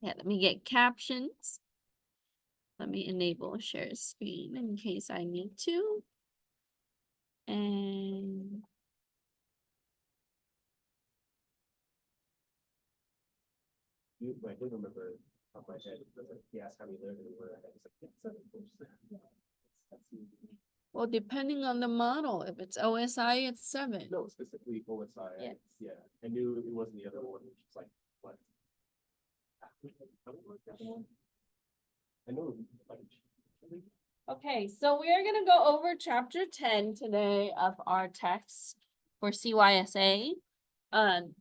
Yeah, let me get captions. Let me enable share screen in case I need to. And I do remember on my head, he asked how many there were. I was like, yeah, 7%. well, depending on the model, if it's OSI, it's 7. No, specifically OSI. Yes. Yeah, I knew it wasn't the other one, which was like, what? How many was the other one? I know, like, Okay, so we are going to go over chapter 10 today of our text for CYSA.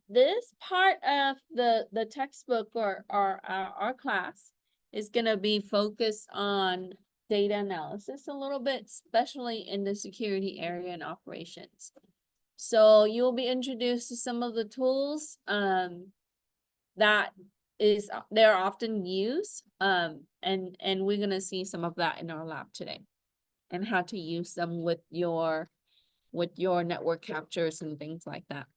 This part of the textbook or our class is going to be focused on data analysis a little bit, especially in the security area and operations. So you will be introduced to some of the tools that they're often used, and we're gonna see some of that in our lab today, and how to use them with your network captures and things like that.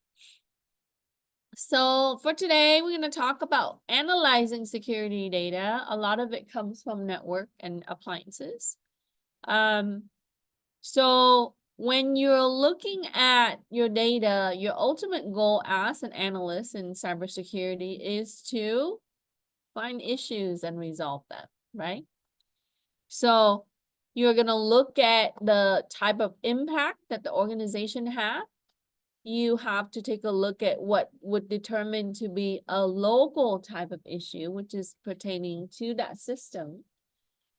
So for today, we're going to talk about analyzing security data. A lot of it comes from network and appliances. So when you're looking at your data, your ultimate goal as an analyst in cybersecurity is to find issues and resolve them, right? So you're going to look at the type of impact that the organization had. You have to take a look at what would determine to be a local type of issue, which is pertaining to that system,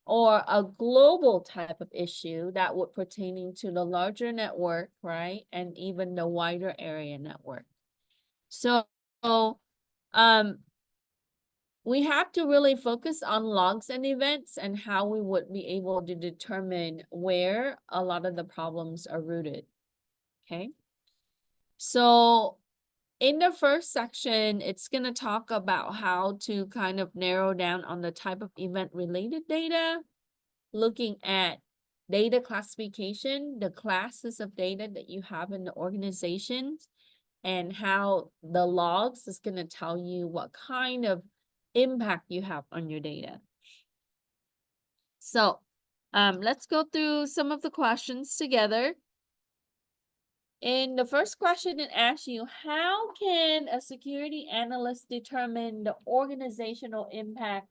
or a global type of issue that would pertaining to the larger network, right? And even the wider area network. So, we have to really focus on logs and events and how we would be able to determine where a lot of the problems are rooted, okay? So in the first section, it's going to talk about how to kind of narrow down on the type of event-related data, looking at data classification, the classes of data that you have in the organizations, and how the logs is going to tell you what kind of impact you have on your data. So let's go through some of the questions together. In the first question, it asks you, how can a security analyst determine the organizational impact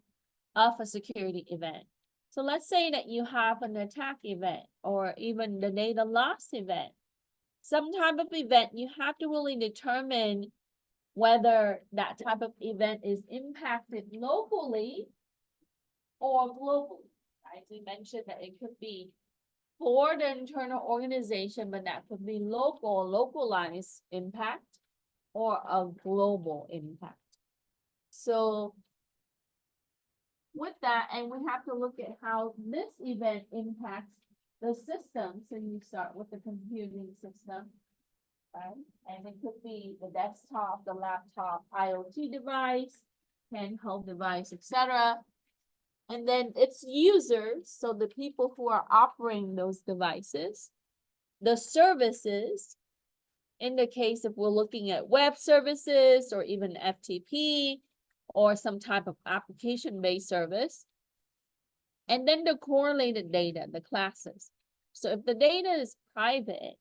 of a security event? So let's say that you have an attack event or even the data loss event. Some type of event, you have to really determine whether that type of event is impacted locally or globally. Right? We mentioned that it could be for the internal organization, but that could be localized impact or a global impact. So with that, and we have to look at how this event impacts the system. So you start with the computing system, right? And it could be the desktop, the laptop, IoT device, handheld device, etc. And then it's users, so the people who are operating those devices, the services, in the case if we're looking at web services or even FTP or some type of application-based service, and then the correlated data, the classes. So if the data is private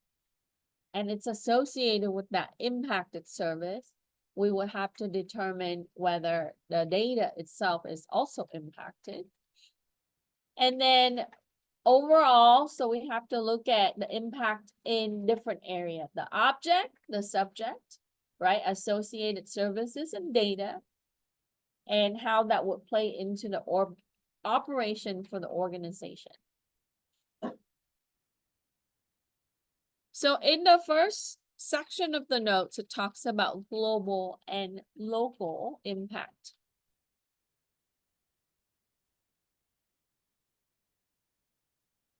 and it's associated with that impacted service, we will have to determine whether the data itself is also impacted. And then overall, so we have to look at the impact in different areas, the object, the subject, right? Associated services and data, and how that would play into the operation for the organization. So in the first section of the notes, it talks about global and local impact.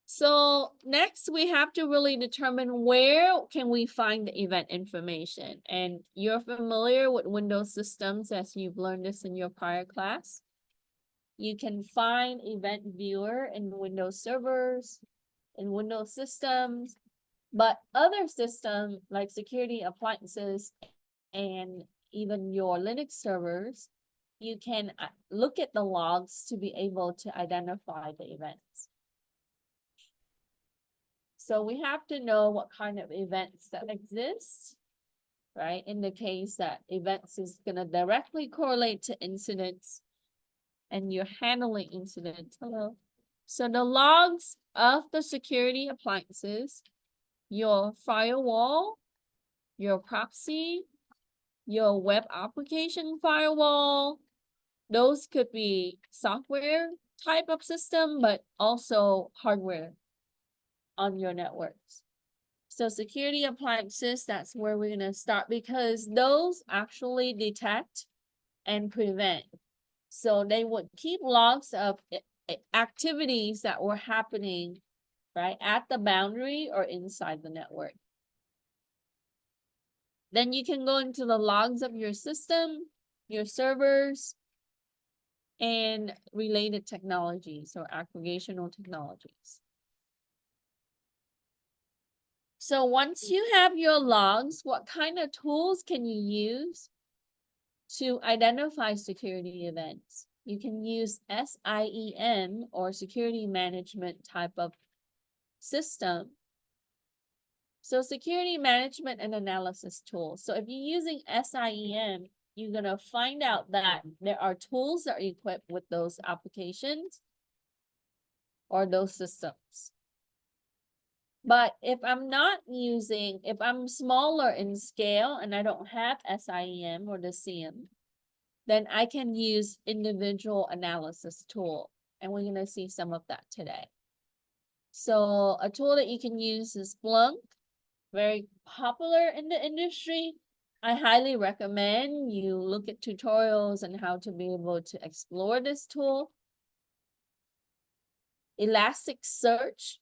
So next we have to really determine where can we find the event information. And you're familiar with Windows systems as you've learned this in your prior class. You can find event viewer in Windows servers, in Windows systems, but other systems like security appliances and even your Linux servers, you can look at the logs to be able to identify the events. So we have to know what kind of events that exist, right? In the case that events is going to directly correlate to incidents and you're handling incidents. Hello. So the logs of the security appliances, your firewall, your proxy, your web application firewall, those could be software type of system, but also hardware on your networks. So security appliances, that's where we're gonna start because those actually detect and prevent. So they would keep logs of activities that were happening, right, at the boundary or inside the network. Then you can go into the logs of your system, your servers, and related technologies or aggregational technologies. So once you have your logs, what kind of tools can you use to identify security events? You can use SIEM or security management type of system. So security management and analysis tools. So if you're using SIEM, you're gonna find out that there are tools that are equipped with those applications or those systems. But if I'm not using, if I'm smaller in scale and I don't have SIEM or the SIEM, then I can use individual analysis tool. And we're gonna see some of that today. So a tool that you can use is Splunk, very popular in the industry. I highly recommend you look at tutorials on how to be able to explore this tool. Elasticsearch,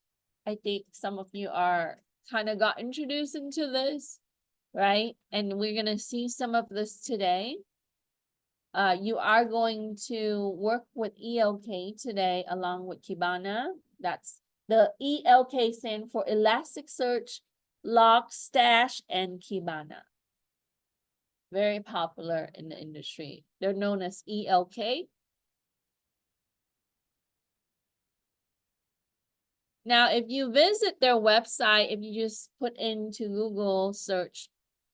I think some of you are kind of got introduced into this, right? And we're gonna see some of this today. You are going to work with ELK today along with Kibana. That's the ELK stand for Elasticsearch, Logstash, and Kibana. Very popular in the industry. They're known as ELK. Now, if you visit their website, if you just put into Google search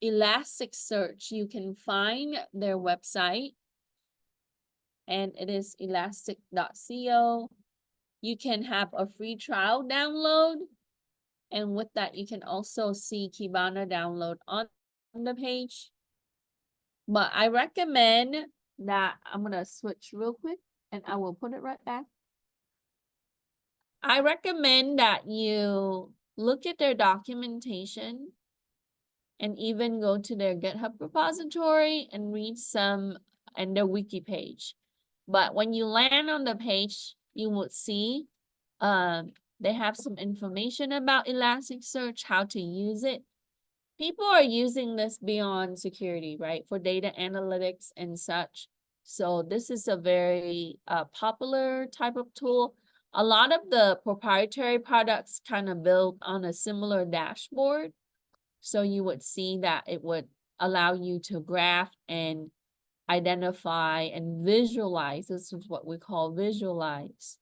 Elasticsearch, you can find their website. And it is elastic.co. You can have a free trial download. And with that, you can also see Kibana download on the page. But I recommend that I'm going to switch real quick and I will put it right back. I recommend that you look at their documentation and even go to their GitHub repository and read some and their wiki page. But when you land on the page, you would see they have some information about Elasticsearch, how to use it. People are using this beyond security, right? For data analytics and such. So this is a very popular type of tool. A lot of the proprietary products kind of build on a similar dashboard. So you would see that it would allow you to graph and identify and visualize. This is what we call visualize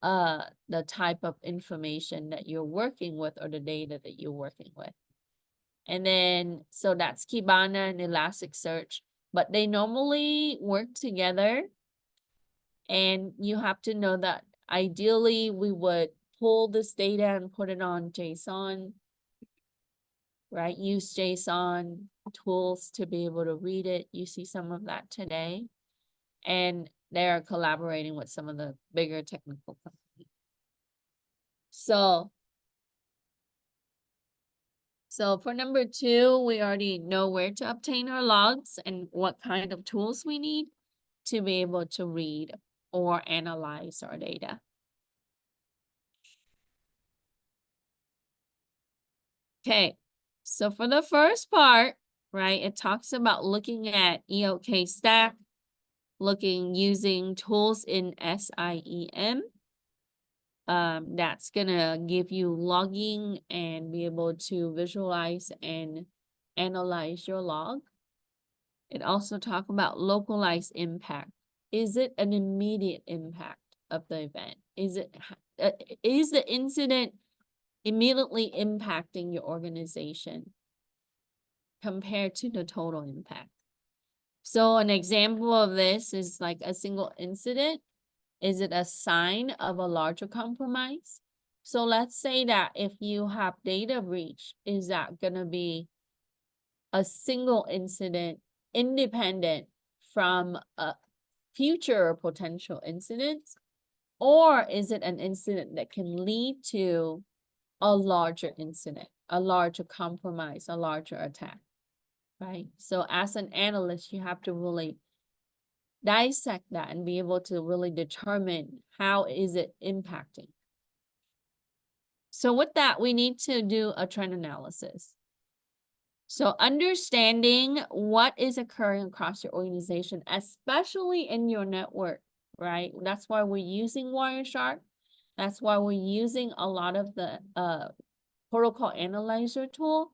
the type of information that you're working with or the data that you're working with. And then, so that's Kibana and Elasticsearch, but they normally work together. And you have to know that ideally we would pull this data and put it on JSON, right? Use JSON tools to be able to read it. You see some of that today. And they're collaborating with some of the bigger technical companies. So for number 2, we already know where to obtain our logs and what kind of tools we need to be able to read or analyze our data. Okay, so for the first part, right, it talks about looking at ELK stack, using tools in SIEM. That's gonna give you logging and be able to visualize and analyze your log. It also talks about localized impact. Is it an immediate impact of the event? Is the incident immediately impacting your organization compared to the total impact? So an example of this is like a single incident. Is it a sign of a larger compromise? So let's say that if you have data breach, is that going to be a single incident independent from a future potential incidents? Or is it an incident that can lead to a larger incident, a larger compromise, a larger attack, right? So as an analyst, you have to really dissect that and be able to really determine how is it impacting. So with that, we need to do a trend analysis. So understanding what is occurring across your organization, especially in your network, right? That's why we're using Wireshark. That's why we're using a lot of the protocol analyzer tool.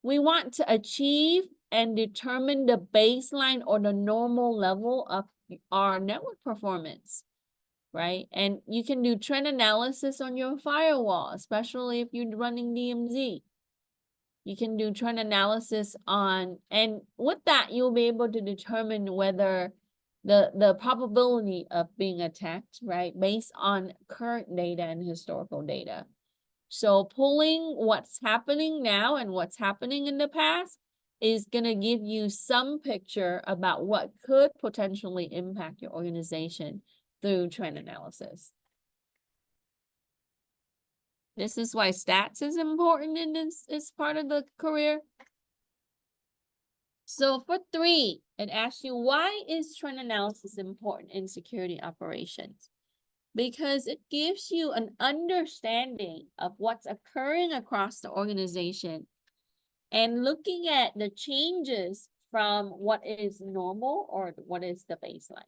We want to achieve and determine the baseline or the normal level of our network performance, right? And you can do trend analysis on your firewall, especially if you're running DMZ. You can do trend analysis on, and with that, you'll be able to determine whether the probability of being attacked, right, based on current data and historical data. So pulling what's happening now and what's happening in the past is going to give you some picture about what could potentially impact your organization through trend analysis. This is why stats is important in this part of the career. So for 3, it asks you, why is trend analysis important in security operations? Because it gives you an understanding of what's occurring across the organization and looking at the changes from what is normal or what is the baseline.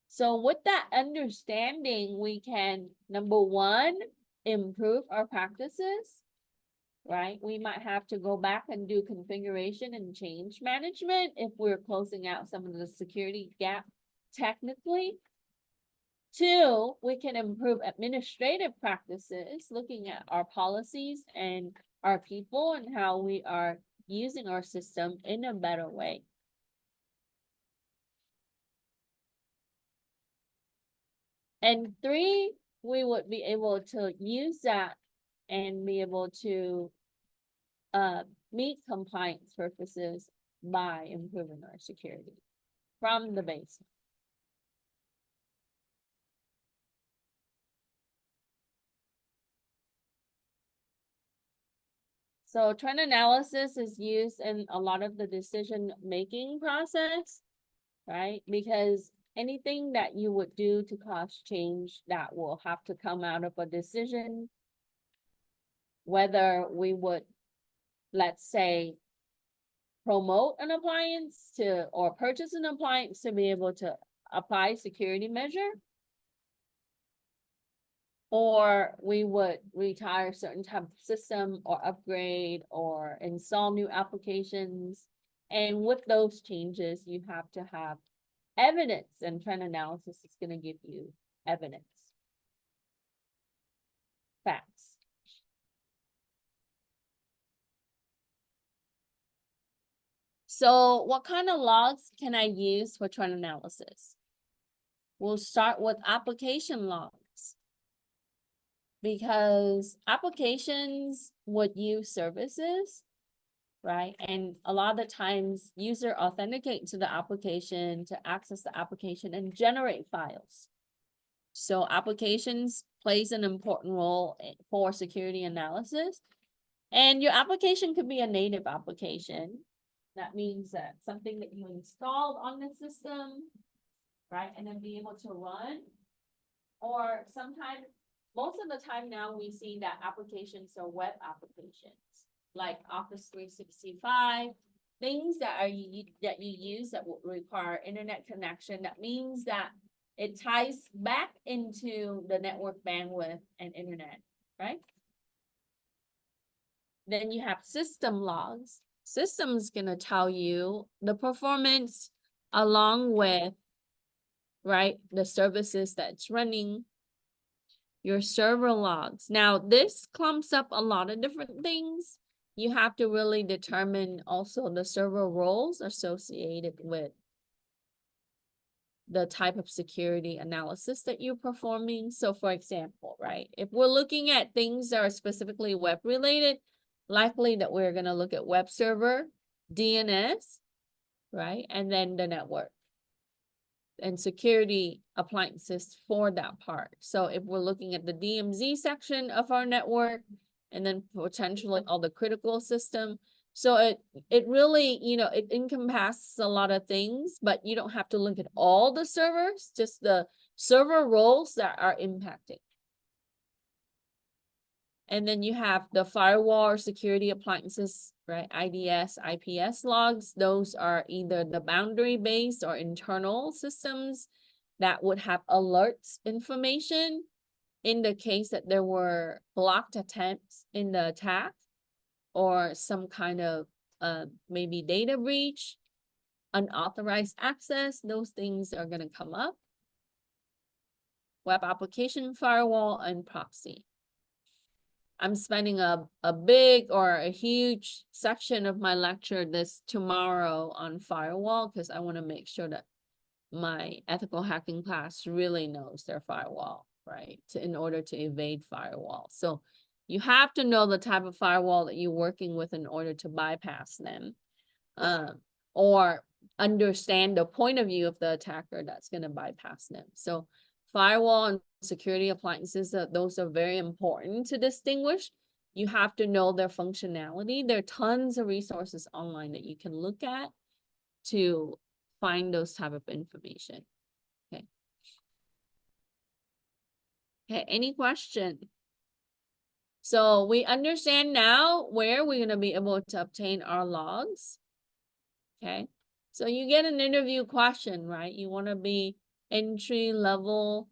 So with that understanding, we can, number 1, improve our practices, right? We might have to go back and do configuration and change management if we're closing out some of the security gap technically. 2, we can improve administrative practices, looking at our policies and our people and how we are using our system in a better way. And 3, we would be able to use that and be able to meet compliance purposes by improving our security from the base. So trend analysis is used in a lot of the decision-making process, right? Because anything that you would do to cause change that will have to come out of a decision, whether we would, let's say, promote an appliance to, or purchase an appliance to be able to apply security measure, or we would retire certain type of system or upgrade or install new applications. And with those changes, you have to have evidence, and trend analysis is going to give you evidence. Facts. So what kind of logs can I use for trend analysis? We'll start with application logs, because applications would use services, right? And a lot of the times user authenticate to the application to access the application and generate files. So applications plays an important role for security analysis. And your application could be a native application. That means that something that you installed on the system, right? And then be able to run. Or sometimes, most of the time now we see that applications are web applications, like Office 365, things that you use that will require internet connection. That means that it ties back into the network bandwidth and internet, right? Then you have system logs. System's gonna tell you the performance along with, right, the services that's running, your server logs. Now, this clumps up a lot of different things. You have to really determine also the server roles associated with the type of security analysis that you're performing. So for example, right, if we're looking at things that are specifically web related, likely that we're going to look at web server, DNS, right, and then the network and security appliances for that part. So if we're looking at the DMZ section of our network and then potentially all the critical system, so it really, you know, it encompasses a lot of things, but you don't have to look at all the servers, just the server roles that are impacted. And then you have the firewall or security appliances, right? IDS, IPS logs. Those are either the boundary-based or internal systems that would have alerts information in the case that there were blocked attempts in the attack or some kind of maybe data breach, unauthorized access. Those things are going to come up. Web application firewall and proxy. I'm spending a big or a huge section of my lecture this tomorrow on firewall because I want to make sure that my ethical hacking class really knows their firewall, right? In order to evade firewall. So you have to know the type of firewall that you're working with in order to bypass them, or understand the point of view of the attacker that's going to bypass them. So firewall and security appliances, those are very important to distinguish. You have to know their functionality. There are tons of resources online that you can look at to find those type of information. Okay. Okay, any question? So we understand now where we're going to be able to obtain our logs. Okay. So you get an interview question, right? You want to be entry level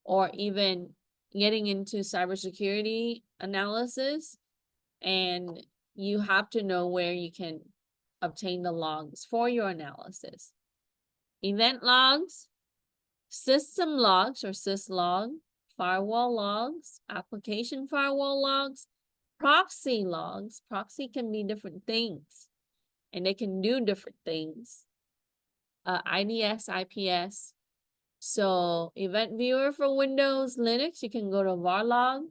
or even getting into cybersecurity analysis, and you have to know where you can obtain the logs for your analysis. Event logs, system logs or syslog, firewall logs, application firewall logs, proxy logs. Proxy can be different things and they can do different things. IDS, IPS. So event viewer for Windows, Linux, you can go to varlog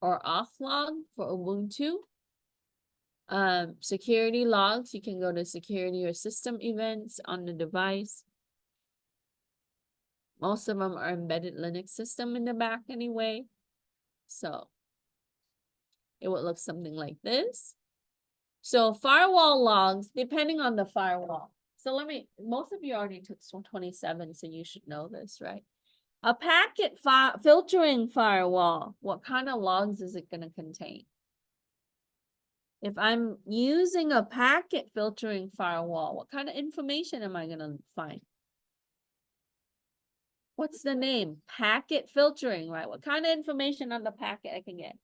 or auth-log for Ubuntu. Security logs, you can go to security or system events on the device. Most of them are embedded Linux system in the back anyway. So it would look something like this. So firewall logs, depending on the firewall. So most of you already took 27, so you should know this, right? A packet filtering firewall, what kind of logs is it going to contain? If I'm using a packet filtering firewall, what kind of information am I going to find? What's the name? Packet filtering, right? What kind of information on the packet I can get?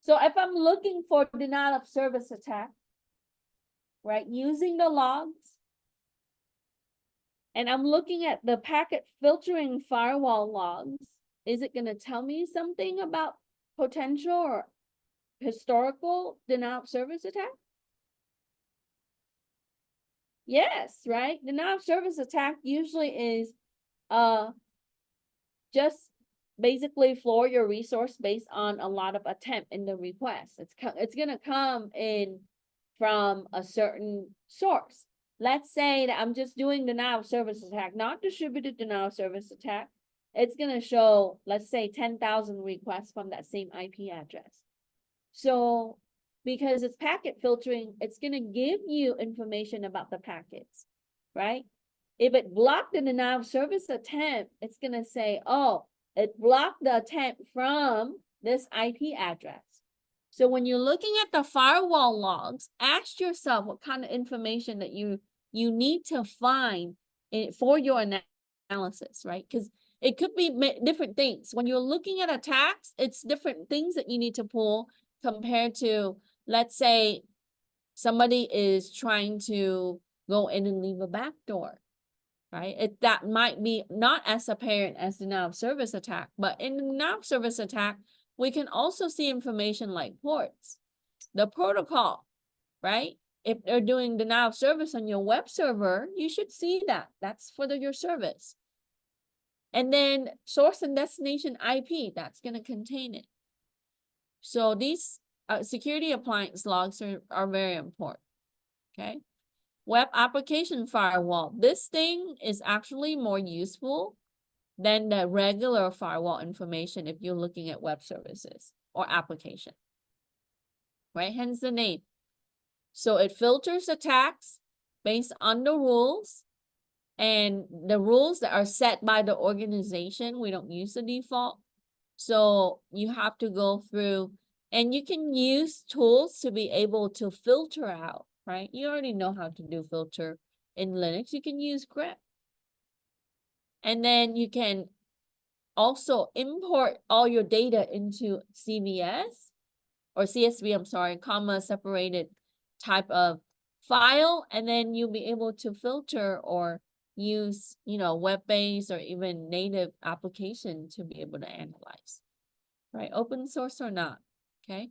So if I'm looking for denial of service attack, right, using the logs, and I'm looking at the packet filtering firewall logs, is it going to tell me something about potential or historical denial of service attack? Yes, right? Denial of service attack usually is just basically floor your resource based on a lot of attempt in the request. It's going to come in from a certain source. Let's say that I'm just doing denial of service attack, not distributed denial of service attack. It's going to show, let's say, 10,000 requests from that same IP address. So because it's packet filtering, it's going to give you information about the packets, right? If it blocked the denial of service attempt, it's going to say, oh, it blocked the attempt from this IP address. So when you're looking at the firewall logs, ask yourself what kind of information that you need to find for your analysis, right? Because It could be different things. When you're looking at attacks, it's different things that you need to pull compared to, let's say, somebody is trying to go in and leave a back door, right? That might be not as apparent as the denial of service attack, but in the denial of service attack, we can also see information like ports, the protocol, right? If they're doing denial of service on your web server, you should see that. That's for your service. And then source and destination IP, that's going to contain it. So these security appliance logs are very important, okay? Web application firewall. This thing is actually more useful than the regular firewall information if you're looking at web services or application, right? Hence the name. So it filters attacks based on the rules, and the rules that are set by the organization. We don't use the default. So you have to go through, and you can use tools to be able to filter out, right? You already know how to do filter in Linux. You can use grep. And then you can also import all your data into CVS or CSV, I'm sorry, comma separated type of file, and then you'll be able to filter or use, web-based or even native application to be able to analyze, right? Open source or not, okay?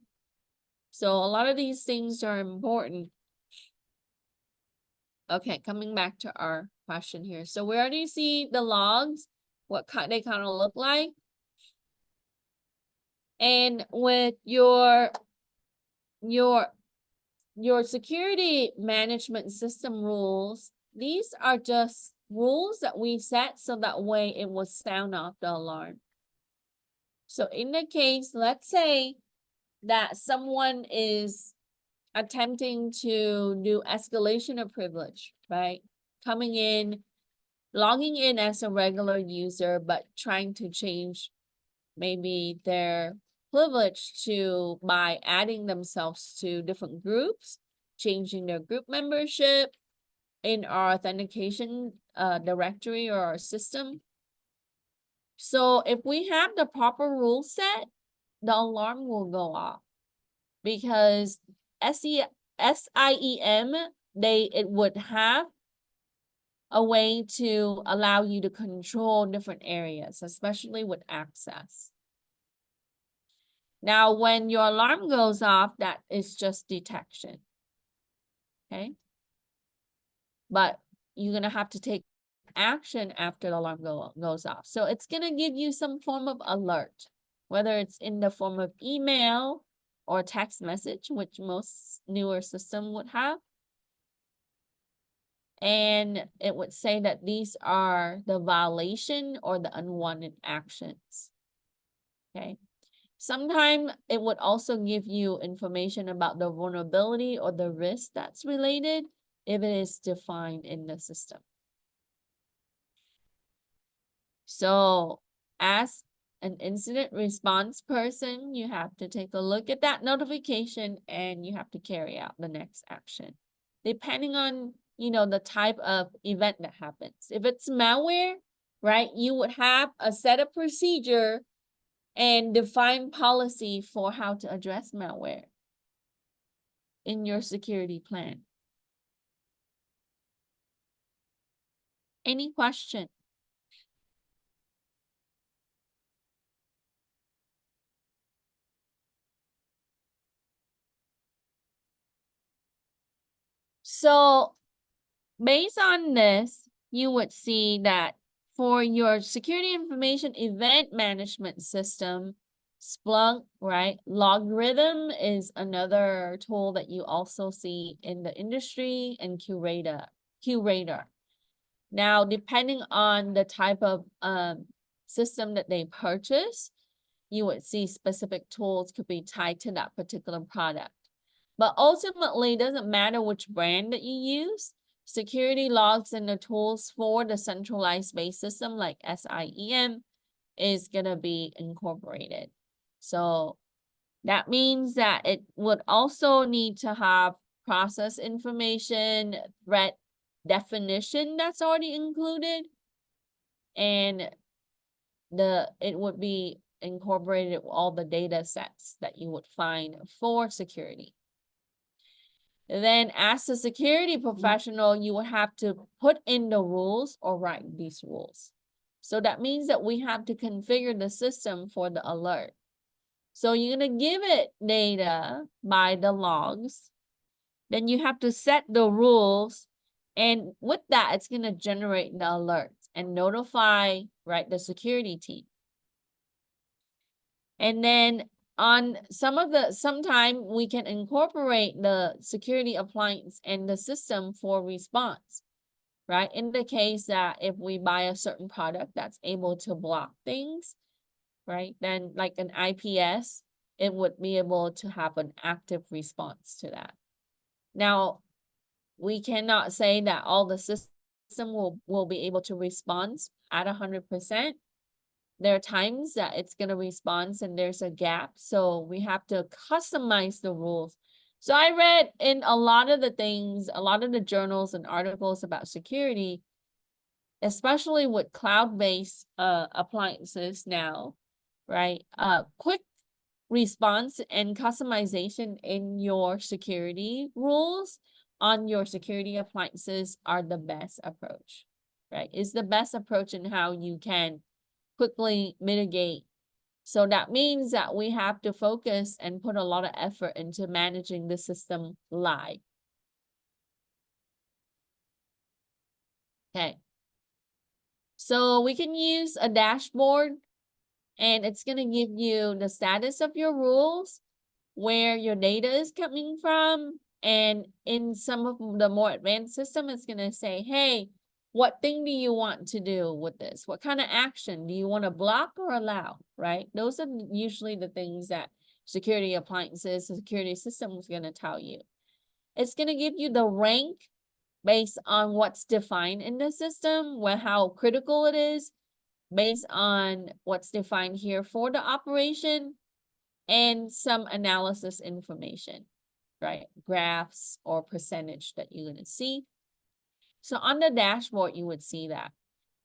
So a lot of these things are important. Okay, coming back to our question here. So we already see the logs, what they kind of look like. And with your security management system rules, these are just rules that we set so that way it will sound off the alarm. So in the case, let's say that someone is attempting to do escalation of privilege, right? Coming in, logging in as a regular user, but trying to change maybe their privilege by adding themselves to different groups, changing their group membership in our authentication directory or our system. So if we have the proper rule set, the alarm will go off, because SIEM, it would have a way to allow you to control different areas, especially with access. Now, when your alarm goes off, that is just detection, okay? But you're going to have to take action after the alarm goes off. So it's going to give you some form of alert, whether it's in the form of email or text message, which most newer system would have. And it would say that these are the violation or the unwanted actions, okay? Sometimes it would also give you information about the vulnerability or the risk that's related if it is defined in the system. So as an incident response person, you have to take a look at that notification and you have to carry out the next action, depending on, the type of event that happens. If it's malware, right, you would have a set of procedure and define policy for how to address malware in your security plan. Any question? So based on this, you would see that for your security information event management system, Splunk, right? Logarithm is another tool that you also see in the industry, and QRadar. Now, depending on the type of system that they purchase, you would see specific tools could be tied to that particular product. But ultimately, it doesn't matter which brand that you use. Security logs and the tools for the centralized base system like SIEM is going to be incorporated. So that means that it would also need to have process information, threat definition that's already included. And it would be incorporated with all the data sets that you would find for security. Then as a security professional, you will have to put in the rules or write these rules. So that means that we have to configure the system for the alert. So you're going to give it data by the logs. Then you have to set the rules. And with that, it's going to generate the alerts and notify, right, the security team. And then on sometime we can incorporate the security appliance and the system for response, right? In the case that if we buy a certain product that's able to block things, right? Then like an IPS, it would be able to have an active response to that. Now, we cannot say that all the system will be able to respond at 100%. There are times that it's going to respond and there's a gap. So we have to customize the rules. So I read in a lot of the things, a lot of the journals and articles about security, especially with cloud-based appliances now, right? Quick response and customization in your security rules on your security appliances are the best approach, right? It's the best approach in how you can quickly mitigate. So that means that we have to focus and put a lot of effort into managing the system live. Okay. So we can use a dashboard and it's going to give you the status of your rules, where your data is coming from. And in some of the more advanced system, it's going to say, hey, what thing do you want to do with this? What kind of action? Do you want to block or allow, right? Those are usually the things that security appliances, security system is going to tell you. It's going to give you the rank based on what's defined in the system, how critical it is, based on what's defined here for the operation, and some analysis information, right? Graphs or percentage that you're going to see. So on the dashboard, you would see that.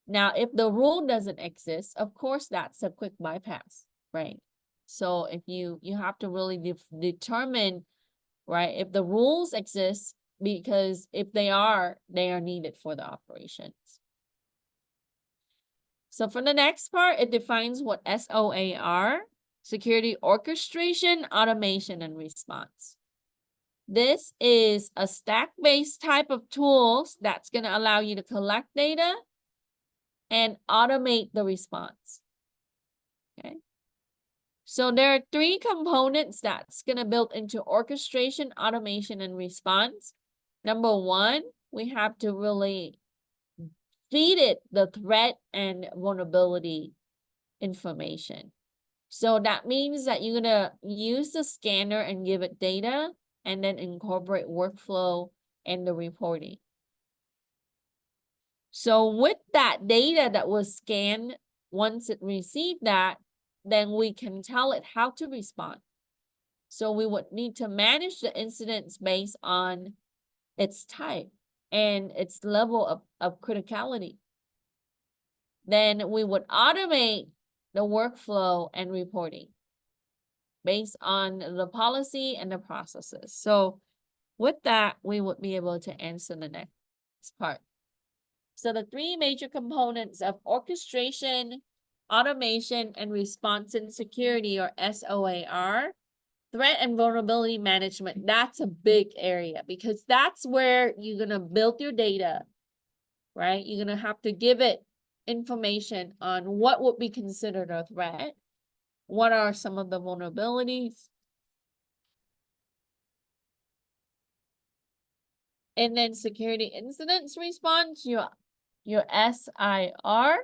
Now, if the rule doesn't exist, of course, that's a quick bypass, right? So if you have to really determine, right, if the rules exist, because if they are needed for the operations. So for the next part, it defines what SOAR, security orchestration, automation, and response. This is a stack-based type of tools that's going to allow you to collect data and automate the response. Okay. So there are 3 components that's going to build into orchestration, automation, and response. Number 1, we have to really feed it the threat and vulnerability information. So that means that you're going to use the scanner and give it data and then incorporate workflow and the reporting. So with that data that was scanned, once it received that, then we can tell it how to respond. So we would need to manage the incidents based on its type and its level of criticality. Then we would automate the workflow and reporting based on the policy and the processes. So with that, we would be able to answer the next part. So the 3 major components of orchestration, automation, and response and security, or SOAR, threat and vulnerability management, that's a big area because that's where you're going to build your data, right? You're going to have to give it information on what would be considered a threat. What are some of the vulnerabilities? And then security incidents response, your SIR.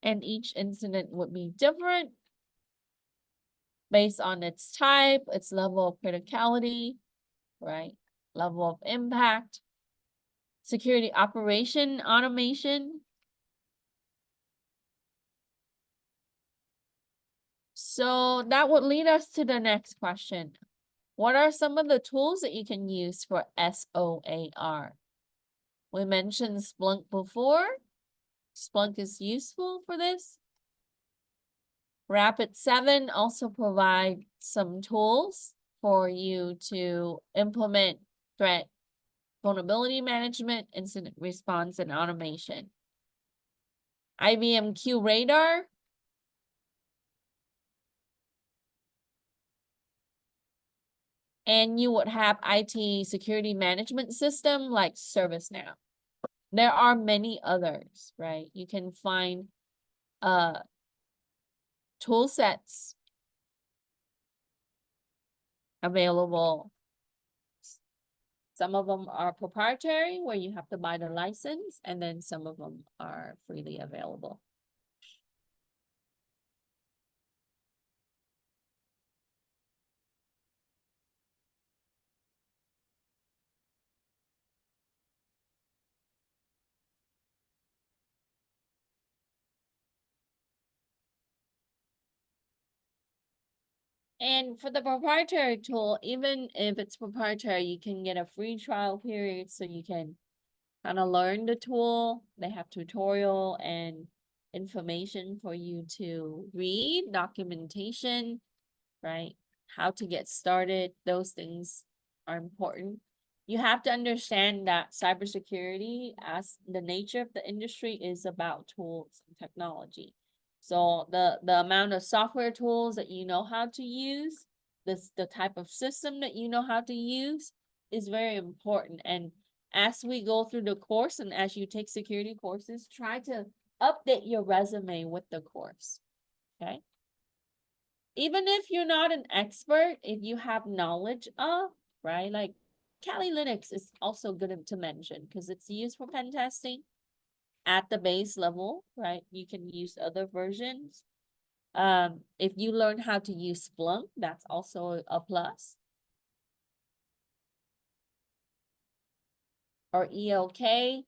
And each incident would be different based on its type, its level of criticality, right? Level of impact. Security operation automation. So that would lead us to the next question. What are some of the tools that you can use for SOAR? We mentioned Splunk before. Splunk is useful for this. Rapid7 also provide some tools for you to implement threat vulnerability management, incident response, and automation. IBM Q Radar. And you would have IT security management system like ServiceNow. There are many others, right? You can find tool sets available. Some of them are proprietary where you have to buy the license, and then some of them are freely available. And for the proprietary tool, even if it's proprietary, you can get a free trial period so you can kind of learn the tool. They have tutorial and information for you to read, documentation, right? How to get started. Those things are important. You have to understand that cybersecurity, as the nature of the industry, is about tools and technology. So the amount of software tools that you know how to use, the type of system that you know how to use is very important. And as we go through the course and as you take security courses, try to update your resume with the course, okay? Even if you're not an expert, if you have knowledge of, right? Like Kali Linux is also good to mention because it's used for pen testing at the base level, right? You can use other versions. If you learn how to use Splunk, that's also a plus. Or ELK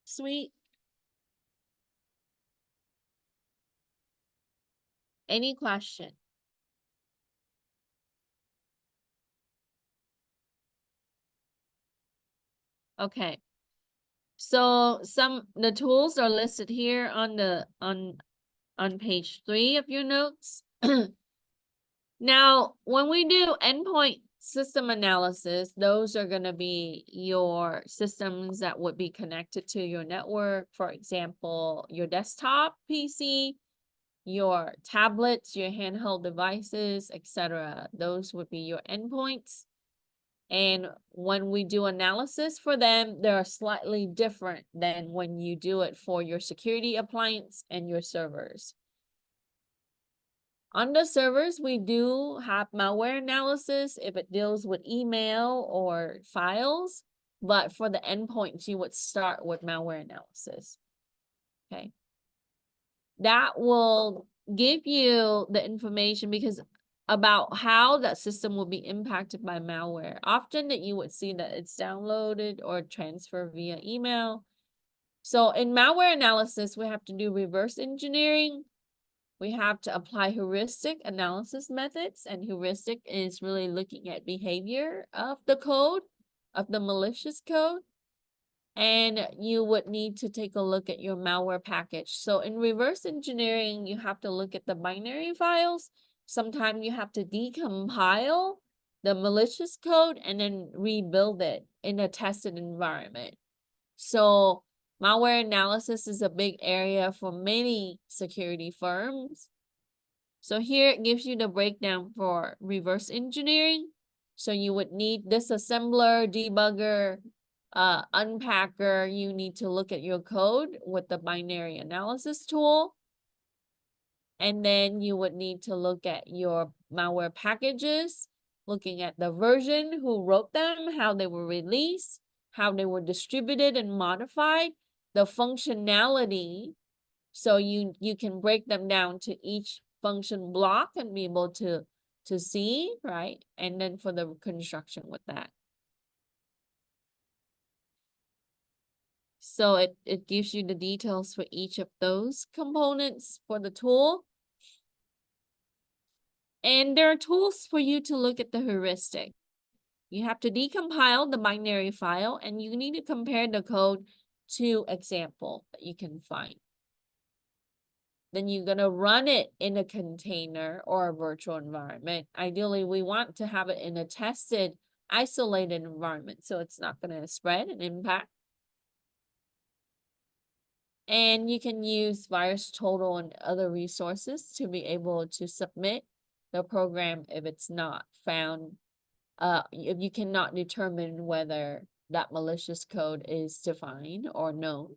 suite. Any question? Okay. So the tools are listed here on page 3 of your notes. Now, when we do endpoint system analysis, those are going to be your systems that would be connected to your network. For example, your desktop PC, your tablets, your handheld devices, etc. Those would be your endpoints. And when we do analysis for them, they are slightly different than when you do it for your security appliance and your servers. On the servers, we do have malware analysis if it deals with email or files, but for the endpoints, you would start with malware analysis. Okay. That will give you the information because about how that system will be impacted by malware. Often that you would see that it's downloaded or transferred via email. So in malware analysis, we have to do reverse engineering. We have to apply heuristic analysis methods, and heuristic is really looking at behavior of the code, of the malicious code. And you would need to take a look at your malware package. So in reverse engineering, you have to look at the binary files. Sometimes you have to decompile the malicious code and then rebuild it in a tested environment. So malware analysis is a big area for many security firms. So here it gives you the breakdown for reverse engineering. So you would need disassembler, debugger, unpacker. You need to look at your code with the binary analysis tool. And then you would need to look at your malware packages, looking at the version, who wrote them, how they were released, how they were distributed and modified, the functionality. So you can break them down to each function block and be able to see, right? And then for the construction with that. So it gives you the details for each of those components for the tool. And there are tools for you to look at the heuristic. You have to decompile the binary file and you need to compare the code 2 example that you can find. Then you're gonna run it in a container or a virtual environment. Ideally, we want to have it in a tested, isolated environment, so it's not gonna spread and impact. And you can use VirusTotal and other resources to be able to submit the program if it's not found, if you cannot determine whether that malicious code is defined or known.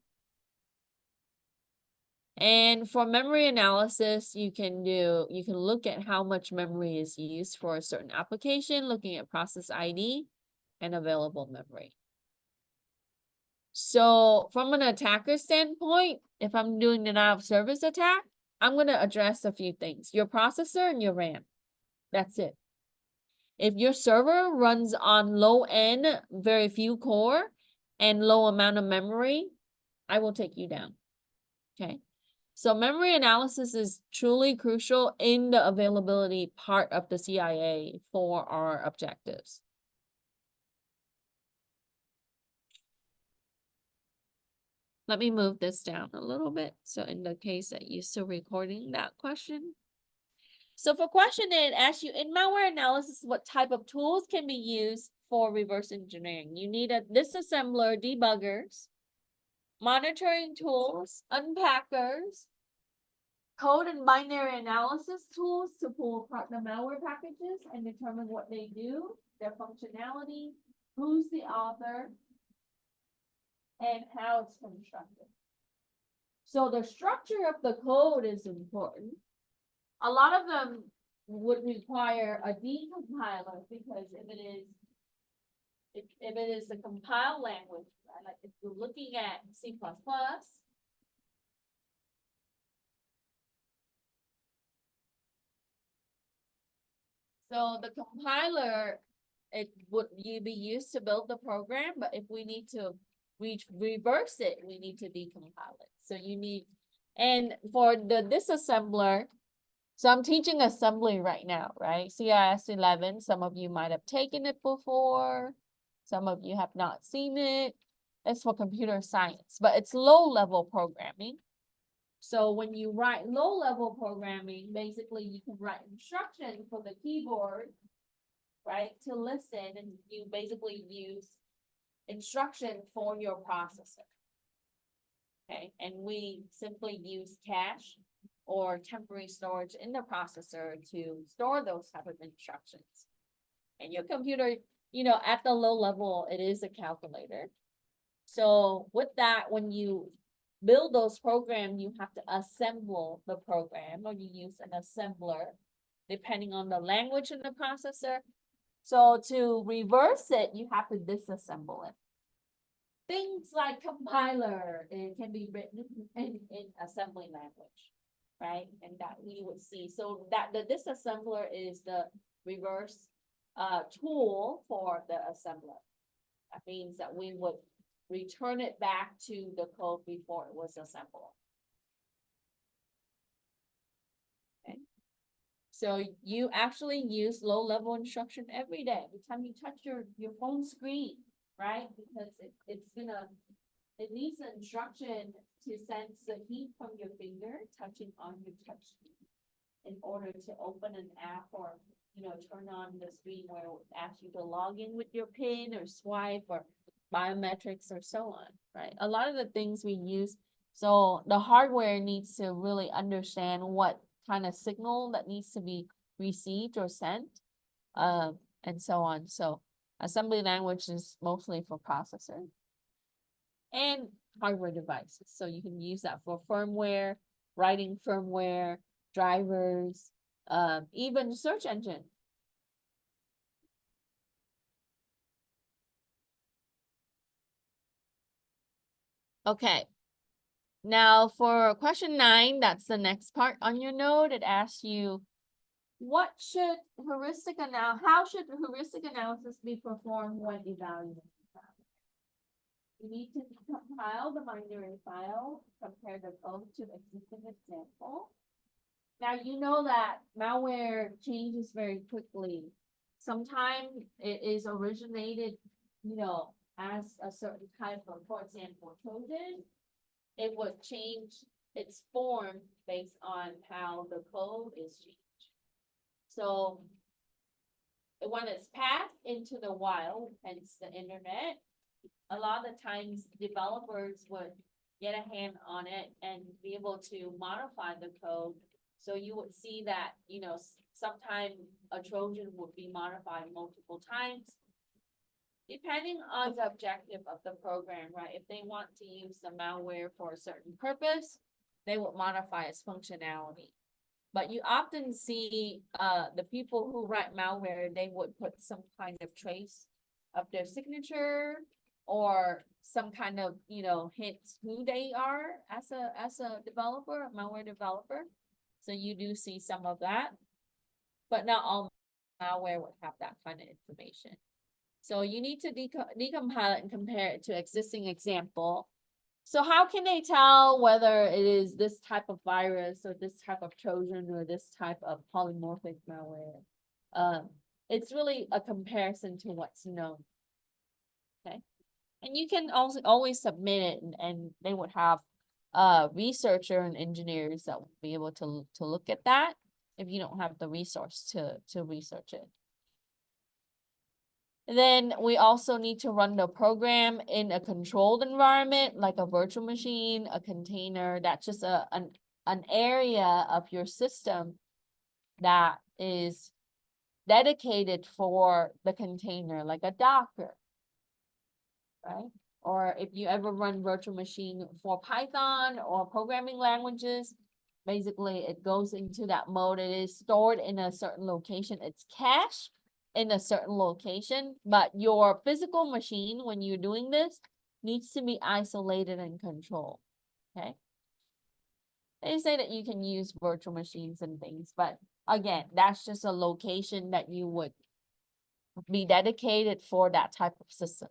And for memory analysis, you can look at how much memory is used for a certain application, looking at process ID and available memory. So from an attacker standpoint, if I'm doing an denial of service attack, I'm going to address a few things: your processor and your RAM. That's it. If your server runs on low end, very few core, and low amount of memory, I will take you down. Okay. So memory analysis is truly crucial in the availability part of the CIA for our objectives. Let me move this down a little bit. So in the case that you're still recording that question. So for question 8, it asks you, in malware analysis, what type of tools can be used for reverse engineering? You need a disassembler, debuggers, monitoring tools, unpackers, code and binary analysis tools to pull apart the malware packages and determine what they do, their functionality, who's the author, and how it's constructed. So the structure of the code is important. A lot of them would require a decompiler, because if it is a compiled language, right? Like if you're looking at C++, so the compiler, it would be used to build the program, but if we need to reverse it, we need to decompile it. So you need, and for the disassembler, so I'm teaching assembly right now, right? CIS11, some of you might have taken it before, some of you have not seen it. It's for computer science, but it's low-level programming. So when you write low-level programming, basically you can write instruction for the keyboard, right, to listen, and you basically use instruction for your processor. Okay, and we simply use cache or temporary storage in the processor to store those type of instructions. And your computer, at the low level, it is a calculator. So with that, when you build those programs, you have to assemble the program, or you use an assembler, depending on the language in the processor. So to reverse it, you have to disassemble it. Things like compiler, it can be written in assembly language, right? And that we would see. So that the disassembler is the reverse tool for the assembler. That means that we would return it back to the code before it was assembled. Okay. So you actually use low-level instruction every day. Every time you touch your phone screen, right? Because it needs an instruction to sense the heat from your finger touching on your touch screen in order to open an app, or turn on the screen where it would ask you to log in with your PIN or swipe or biometrics or so on, right? A lot of the things we use, so the hardware needs to really understand what kind of signal that needs to be received or sent, and so on. So assembly language is mostly for processor and hardware devices. So you can use that for firmware, writing firmware, drivers, even search engine. Okay. Now for question 9, that's the next part on your note. It asks you, how should heuristic analysis be performed when evaluating? You need to compile the binary file, compare the code to the existing example. Now you know that malware changes very quickly. Sometimes it is originated, as a certain type of, for example, Trojan, it would change its form based on how the code is changed. So when it's passed into the wild, hence the internet, a lot of times developers would get a hand on it and be able to modify the code. So you would see that, sometime a Trojan would be modified multiple times. Depending on the objective of the program, right? If they want to use the malware for a certain purpose, they would modify its functionality. But you often see the people who write malware, they would put some kind of trace of their signature or some kind of, hints who they are as a developer, a malware developer. So you do see some of that, but not all malware would have that kind of information. So you need to decompile it and compare it to existing example. So how can they tell whether it is this type of virus or this type of Trojan or this type of polymorphic malware? It's really a comparison to what's known. Okay. And you can also always submit it and they would have researcher and engineers that will be able to look at that if you don't have the resource to research it. And then we also need to run the program in a controlled environment, like a virtual machine, a container. That's just an area of your system that is dedicated for the container, like a Docker, right? Or if you ever run virtual machine for Python or programming languages, basically it goes into that mode. It is stored in a certain location. It's cached in a certain location, but your physical machine, when you're doing this, needs to be isolated and controlled, okay? They say that you can use virtual machines and things, but again, that's just a location that you would be dedicated for that type of system.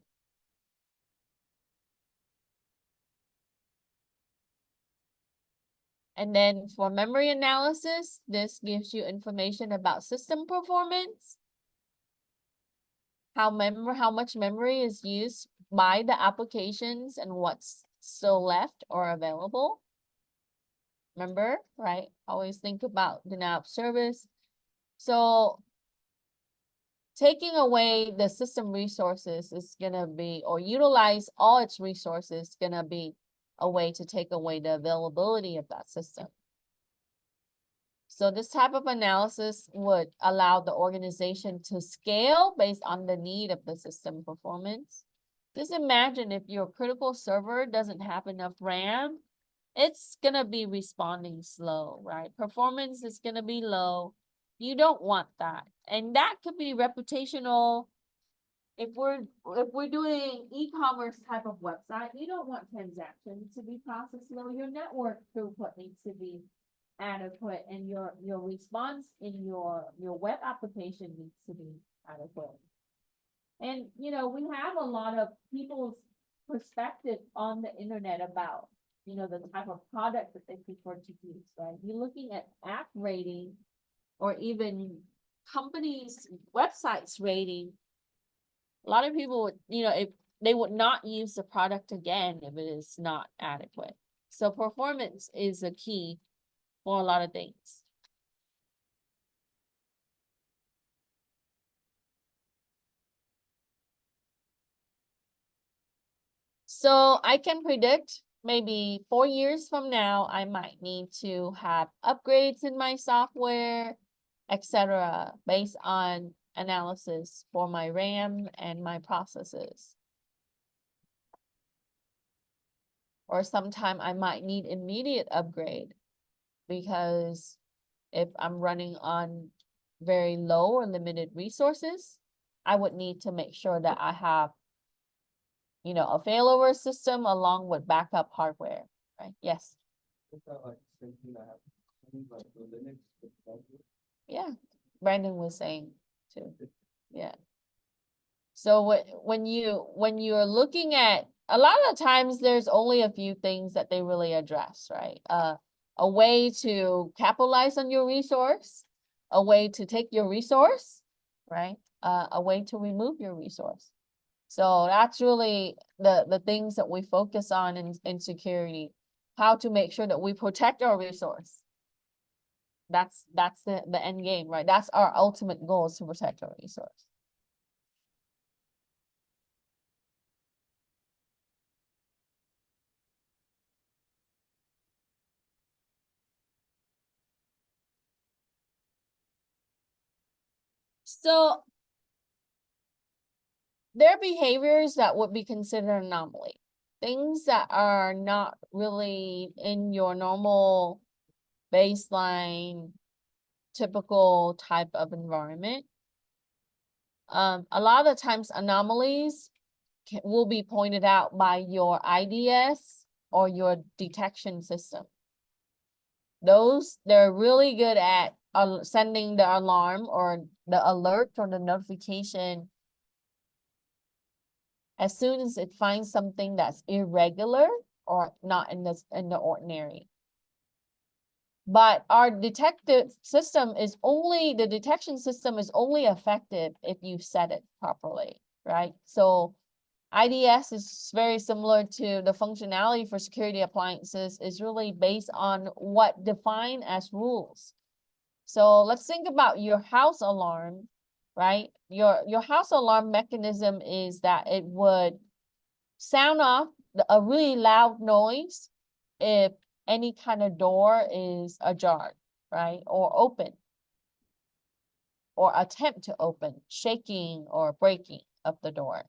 And then for memory analysis, this gives you information about system performance, how much memory is used by the applications and what's still left or available. Remember, right? Always think about denial of service. So taking away the system resources is gonna be, or utilize all its resources, gonna be a way to take away the availability of that system. So this type of analysis would allow the organization to scale based on the need of the system performance. Just imagine if your critical server doesn't have enough RAM, it's gonna be responding slow, right? Performance is gonna be low. You don't want that. And that could be reputational. If we're doing e-commerce type of website, you don't want transactions to be processed slow. Your network throughput needs to be adequate and your response in your web application needs to be adequate. And we have a lot of people's perspective on the internet about the type of product that they prefer to use, right? You're looking at app rating or even companies websites rating. A lot of people would, if they would not use the product again if it is not adequate. So performance is a key for a lot of things. So I can predict maybe 4 years from now, I might need to have upgrades in my software, etc., based on analysis for my RAM and my processes. Or sometime I might need immediate upgrade because if I'm running on very low or limited resources, I would need to make sure that I have a failover system along with backup hardware, right? Yes. Yeah, Brandon was saying too. Yeah. So when you're looking at, a lot of times there's only a few things that they really address, right? A way to capitalize on your resource, a way to take your resource, right? A way to remove your resource. So that's really the things that we focus on in security, how to make sure that we protect our resource. That's the end game, right? That's our ultimate goal, is to protect our resource. So there are behaviors that would be considered anomaly. Things that are not really in your normal baseline, typical type of environment. A lot of the times anomalies will be pointed out by your IDS or your detection system. They're really good at sending the alarm or the alert or the notification as soon as it finds something that's irregular or not in the ordinary. But our detection system is only effective if you set it properly, right? So IDS is very similar to the functionality for security appliances, is really based on what defined as rules. So let's think about your house alarm, right? Your house alarm mechanism is that it would sound off a really loud noise if any kind of door is ajar, right? Or open, or attempt to open, shaking or breaking of the door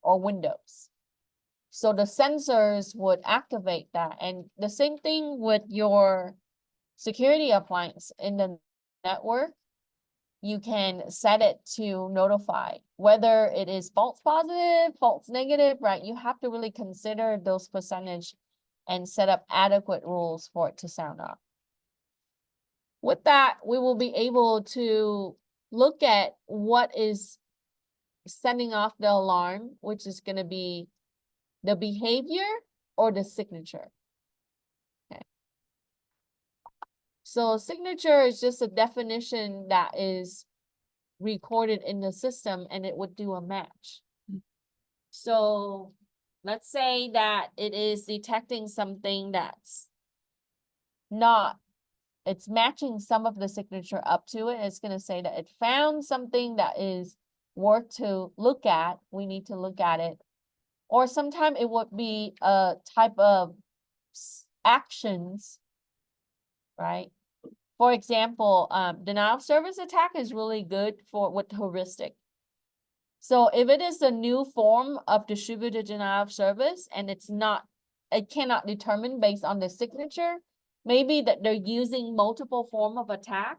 or windows. So the sensors would activate that. And the same thing with your security appliance in the network. You can set it to notify whether it is false positive, false negative, right? You have to really consider those percentage and set up adequate rules for it to sound off. With that, we will be able to look at what is sending off the alarm, which is going to be the behavior or the signature. Okay. So signature is just a definition that is recorded in the system, and it would do a match. So let's say that it is detecting something that's not, it's matching some of the signature up to it. It's going to say that it found something that is worth to look at. We need to look at it. Or sometimes it would be a type of actions, right? For example, denial of service attack is really good with heuristic. So if it is a new form of distributed denial of service and it cannot determine based on the signature, maybe that they're using multiple form of attack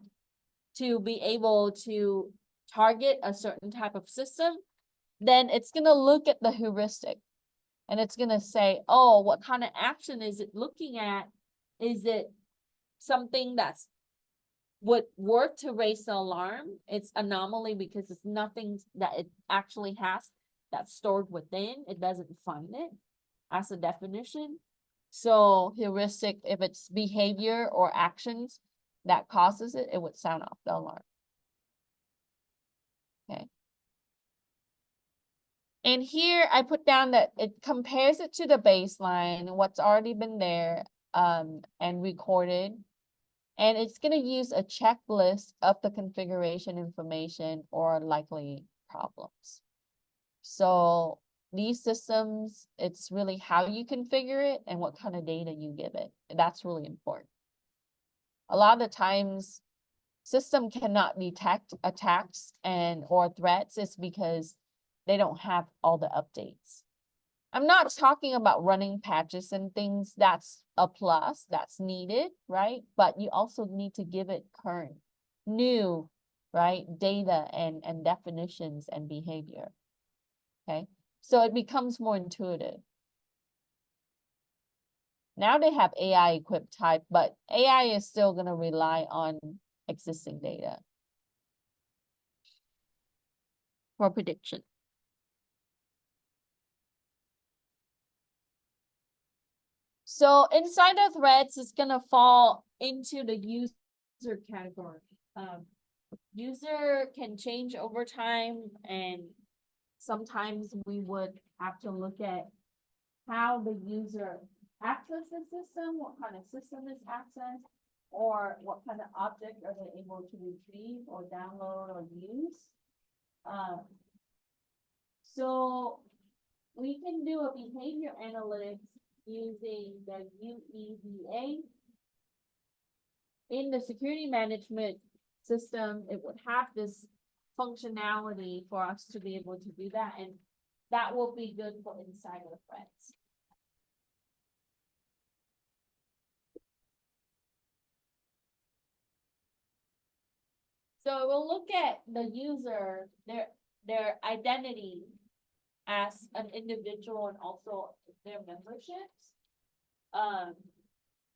to be able to target a certain type of system, then it's going to look at the heuristic and it's going to say, oh, what kind of action is it looking at? Is it something that's would work to raise the alarm? It's anomaly because it's nothing that it actually has that's stored within. It doesn't find it as a definition. So heuristic, if it's behavior or actions that causes it, it would sound off the alarm. Okay. And here I put down that it compares it to the baseline, what's already been there and recorded. And it's going to use a checklist of the configuration information or likely problems. So these systems, it's really how you configure it and what kind of data you give it. That's really important. A lot of the times, system cannot detect attacks or threats. It's because they don't have all the updates. I'm not talking about running patches and things. That's a plus, that's needed, right? But you also need to give it current, new, right, data and definitions and behavior. Okay, so it becomes more intuitive. Now they have AI equipped type, but AI is still going to rely on existing data for prediction. So inside of threats, it's going to fall into the user category. User can change over time, and sometimes we would have to look at how the user access the system, what kind of system is accessed, or what kind of object are they able to retrieve or download or use. Um, so we can do a behavior analytics using the UEBA. In the security management system, it would have this functionality for us to be able to do that, and that will be good for insider threats. So we'll look at the user, their identity as an individual and also their memberships.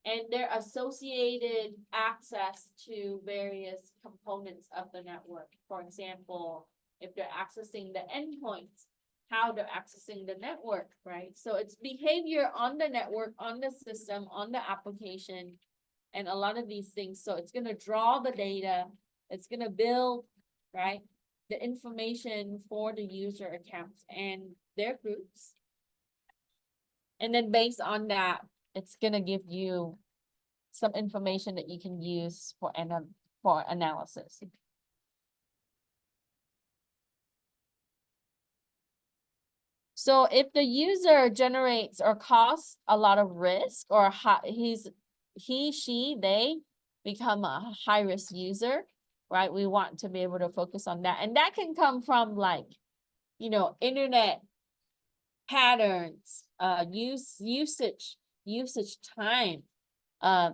And their associated access to various components of the network. For example, if they're accessing the endpoints, how they're accessing the network, right? So it's behavior on the network, on the system, on the application, and a lot of these things. So it's gonna draw the data, it's gonna build, right, the information for the user accounts and their groups. And then based on that, it's gonna give you some information that you can use for analysis. So if the user generates or causes a lot of risk, or they become a high risk user, right? We want to be able to focus on that. And that can come from, like, internet patterns, usage time,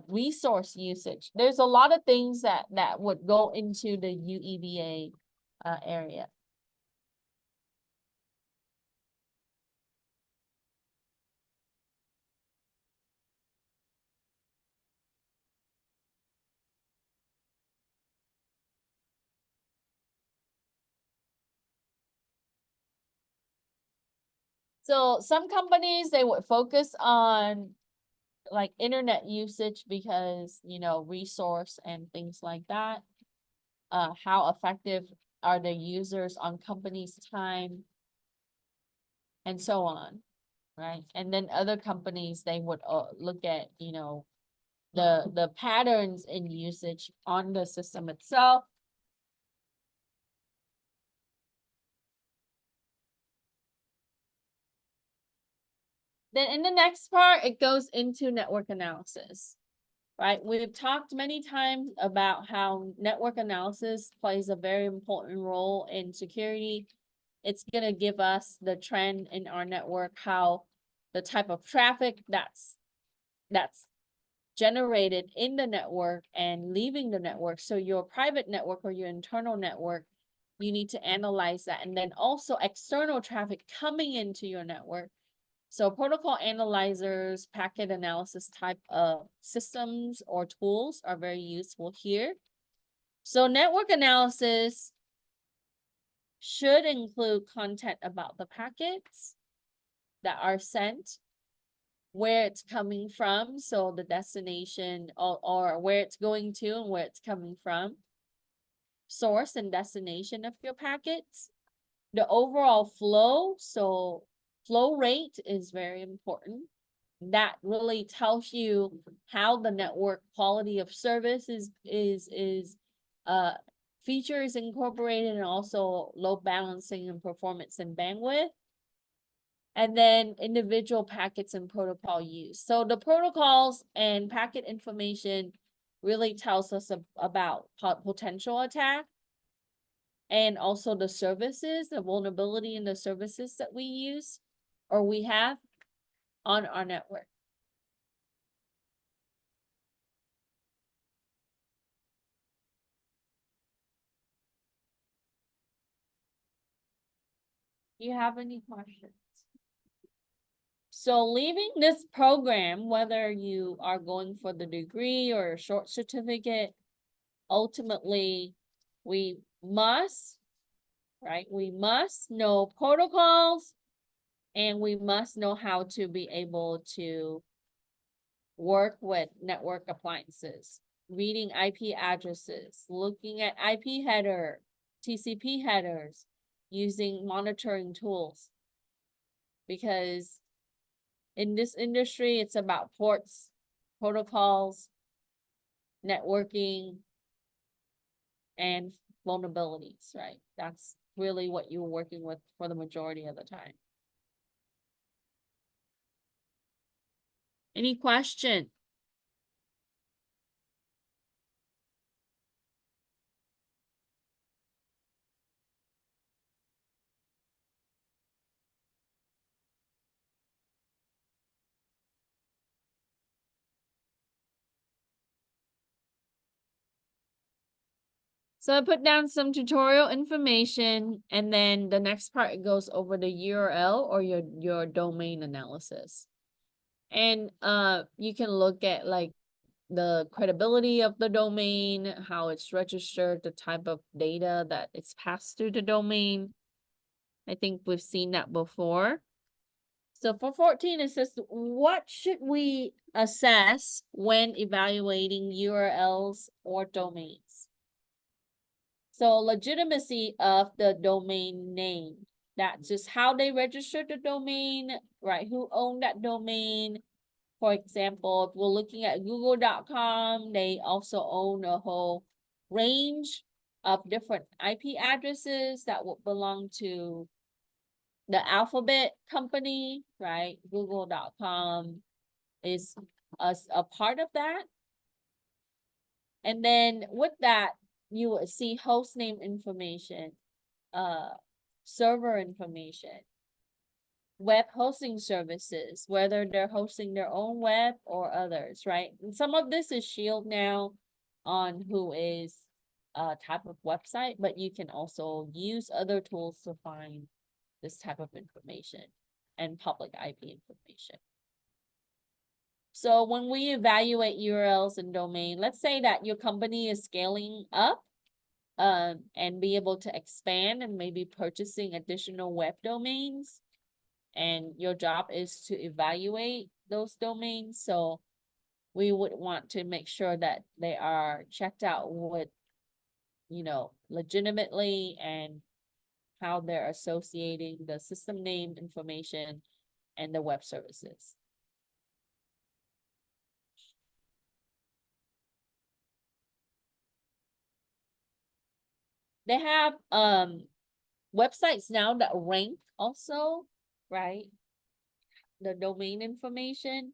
resource usage. There's a lot of things that would go into the UEBA area. So some companies, they would focus on like internet usage because, resource and things like that. How effective are the users on companies' time and so on, right? And then other companies, they would look at, the patterns in usage on the system itself. Then in the next part, it goes into network analysis, right? We've talked many times about how network analysis plays a very important role in security. It's gonna give us the trend in our network, how the type of traffic that's generated in the network and leaving the network. So your private network or your internal network, you need to analyze that. And then also external traffic coming into your network. So protocol analyzers, packet analysis type of systems or tools are very useful here. So network analysis should include content about the packets that are sent, where it's coming from, so the destination or where it's going to and where it's coming from, source and destination of your packets, the overall flow. So flow rate is very important. That really tells you how the network quality of service is features incorporated, and also load balancing and performance and bandwidth. And then individual packets and protocol use. So the protocols and packet information really tells us about potential attack, and also the services, the vulnerability in the services that we use or we have on our network. Do you have any questions? So leaving this program, whether you are going for the degree or a short certificate, ultimately we must, right? We must know protocols, and we must know how to be able to work with network appliances, reading IP addresses, looking at IP header, TCP headers, using monitoring tools. Because in this industry, it's about ports, protocols, networking, and vulnerabilities, right? That's really what you're working with for the majority of the time. Any question? So I put down some tutorial information, and then the next part goes over the URL or your domain analysis. And you can look at like the credibility of the domain, how it's registered, the type of data that it's passed through the domain. I think we've seen that before. So for 14, it says, what should we assess when evaluating URLs or domains? So legitimacy of the domain name. That's just how they registered the domain, right? Who owned that domain? For example, if we're looking at google.com, they also own a whole range of different IP addresses that would belong to the Alphabet company, right? Google.com is a part of that. And then with that, you will see host name information, server information, web hosting services, whether they're hosting their own web or others, right? And some of this is shield now on who is a type of website, but you can also use other tools to find this type of information and public IP information. So when we evaluate URLs and domain, let's say that your company is scaling up and be able to expand and maybe purchasing additional web domains. And your job is to evaluate those domains. So we would want to make sure that they are checked out with, legitimately, and how they're associating the system name information and the web services. They have websites now that rank also, right? The domain information.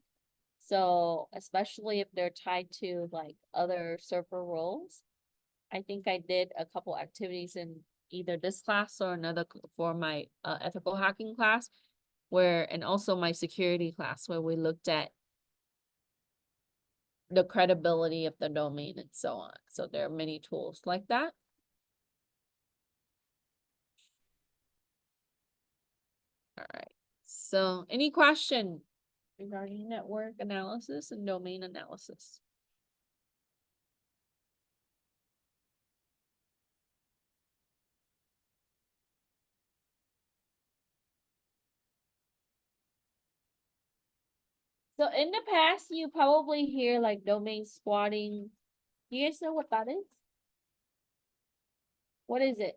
So especially if they're tied to like other server roles. I think I did a couple activities in either this class or another for my ethical hacking class, and also my security class, where we looked at the credibility of the domain and so on. So there are many tools like that. All right. So any question regarding network analysis and domain analysis? So in the past, you probably hear like domain squatting. You guys know what that is? What is it?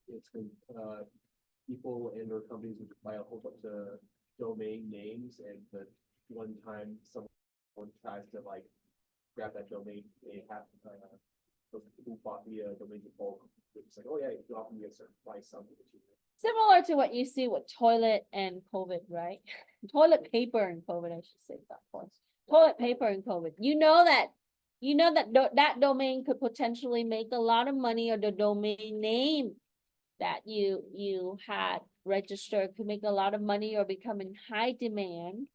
It's when people and or companies would buy a whole bunch of domain names, and the one time someone tries to like grab that domain, they have those people who bought the domains in bulk. It's like, oh yeah, you often get a certain price something. Similar to what you see with toilet and COVID, right? Toilet paper and COVID, I should say that for toilet paper and COVID. That domain could potentially make a lot of money, or the domain name that you had registered could make a lot of money or become in high demand.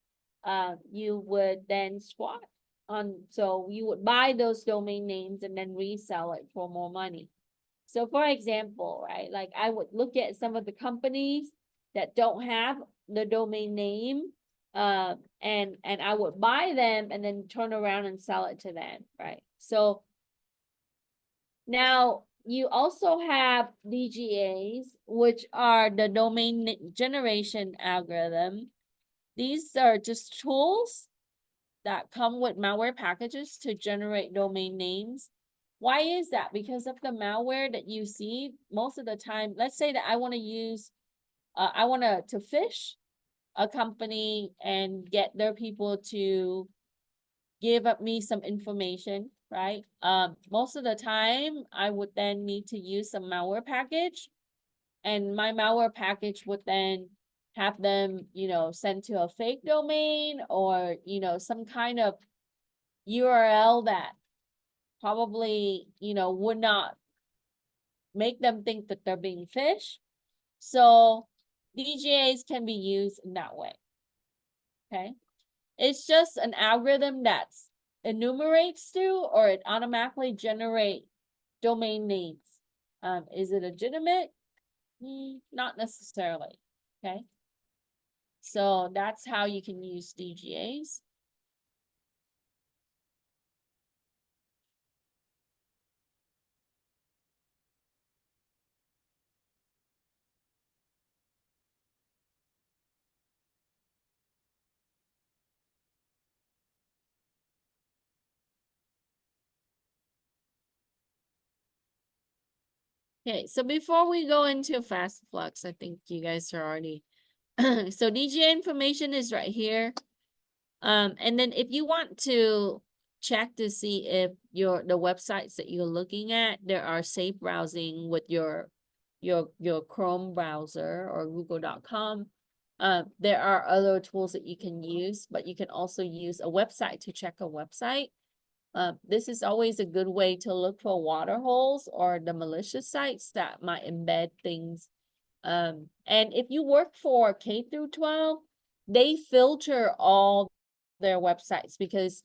You would then squat on, so you would buy those domain names and then resell it for more money. So for example, right, like I would look at some of the companies that don't have the domain name, and I would buy them and then turn around and sell it to them, right? So now you also have DGAs, which are the domain generation algorithm. These are just tools that come with malware packages to generate domain names. Why is that? Because of the malware that you see most of the time. Let's say that I want to use, I want to fish a company and get their people to give up me some information, right? Most of the time I would then need to use some malware package, and my malware package would then have them, sent to a fake domain, or, some kind of URL that probably, would not make them think that they're being phished. So DGAs can be used in that way. Okay. It's just an algorithm that's enumerates to, or it automatically generate domain names. Is it legitimate? Not necessarily. Okay. So that's how you can use DGAs. Okay, so before we go into fast flux, I think you guys are already so DGA information is right here. And then if you want to check to see if the websites that you're looking at, there are safe browsing with your Chrome browser or google.com. There are other tools that you can use, but you can also use a website to check a website. This is always a good way to look for water holes or the malicious sites that might embed things. And if you work for K through 12, they filter all their websites, because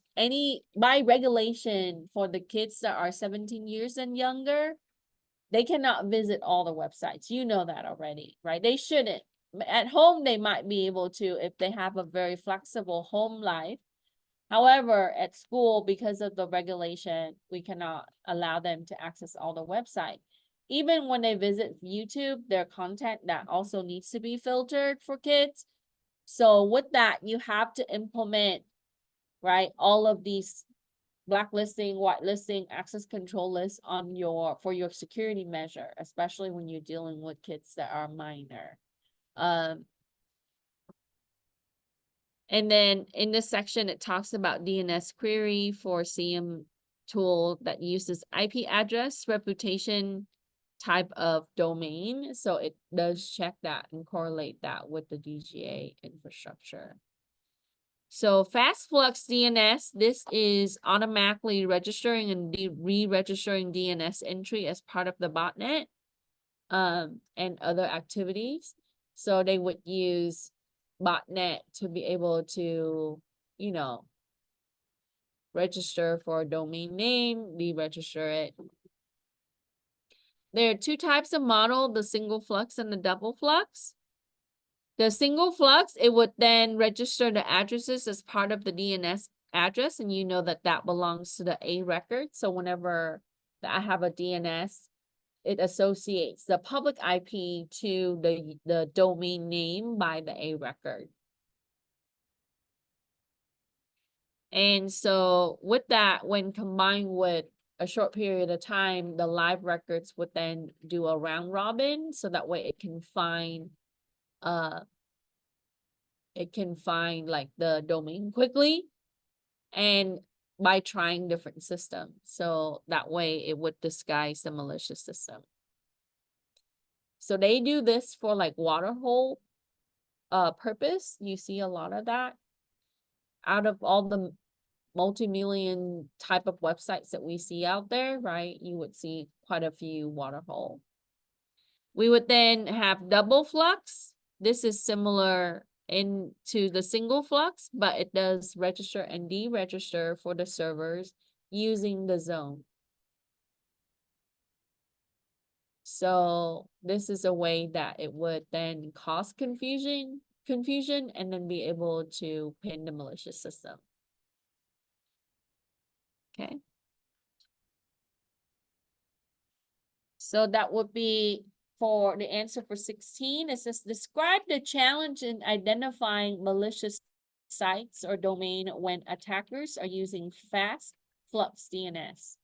by regulation for the kids that are 17 years and younger, they cannot visit all the websites. You know that already, right? They shouldn't. At home, they might be able to if they have a very flexible home life. However, at school, because of the regulation, we cannot allow them to access all the website. Even when they visit YouTube, their content that also needs to be filtered for kids. So with that, you have to implement, right, all of these blacklisting, whitelisting, access control lists on for your security measure, especially when you're dealing with kids that are minor. And then in this section, it talks about DNS query for CM tool that uses IP address, reputation, type of domain. So it does check that and correlate that with the DGA infrastructure. So fast flux DNS, this is automatically registering and re-registering DNS entry as part of the botnet and other activities. So they would use botnet to be able to, register for a domain name, re-register it. There are two types of model, the single flux and the double flux. The single flux, it would then register the addresses as part of the DNS address, and you know that that belongs to the A record. So whenever I have a DNS, it associates the public IP to the domain name by the A record. And so with that, when combined with a short period of time, the live records would then do a round robin, so that way it can find like the domain quickly and by trying different systems. So that way it would disguise the malicious system. So they do this for like water hole purpose. You see a lot of that. Out of all the multi-million type of websites that we see out there, right? You would see quite a few water hole. We would then have double flux. This is similar into the single flux, but it does register and deregister for the servers using the zone. So this is a way that it would then cause confusion and then be able to pin the malicious system. Okay. So that would be for the answer for 16. It says, describe the challenge in identifying malicious sites or domain when attackers are using fast flux DNS.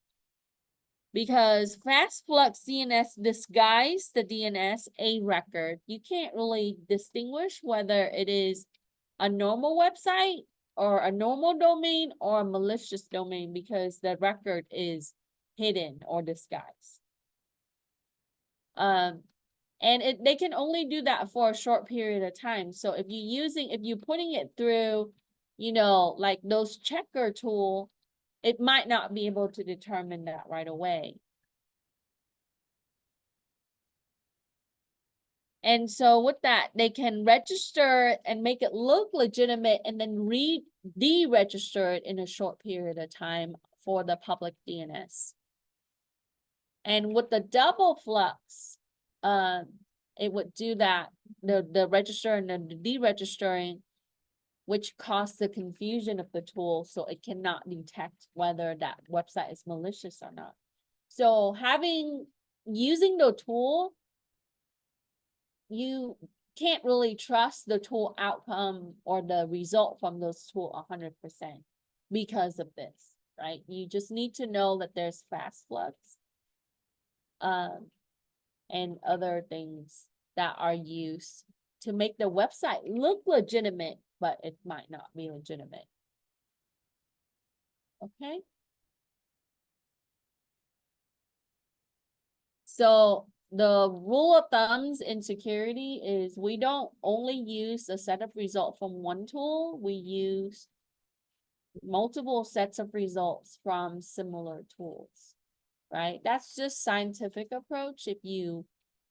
because fast flux DNS disguise the DNS a record. You can't really distinguish whether it is a normal website or a normal domain or a malicious domain because the record is hidden or disguised. And they can only do that for a short period of time. So if you're putting it through, like those checker tool, it might not be able to determine that right away. And so with that, they can register and make it look legitimate and then deregister it in a short period of time for the public DNS. And with the double flux, it would do that, the register and the deregistering, which causes the confusion of the tool, so it cannot detect whether that website is malicious or not. So using the tool, you can't really trust the tool outcome or the result from those tool 100% because of this, right? You just need to know that there's fast flux and other things that are used to make the website look legitimate, but it might not be legitimate. Okay. So the rule of thumbs in security is we don't only use a set of results from one tool, we use multiple sets of results from similar tools, right? That's just scientific approach. If you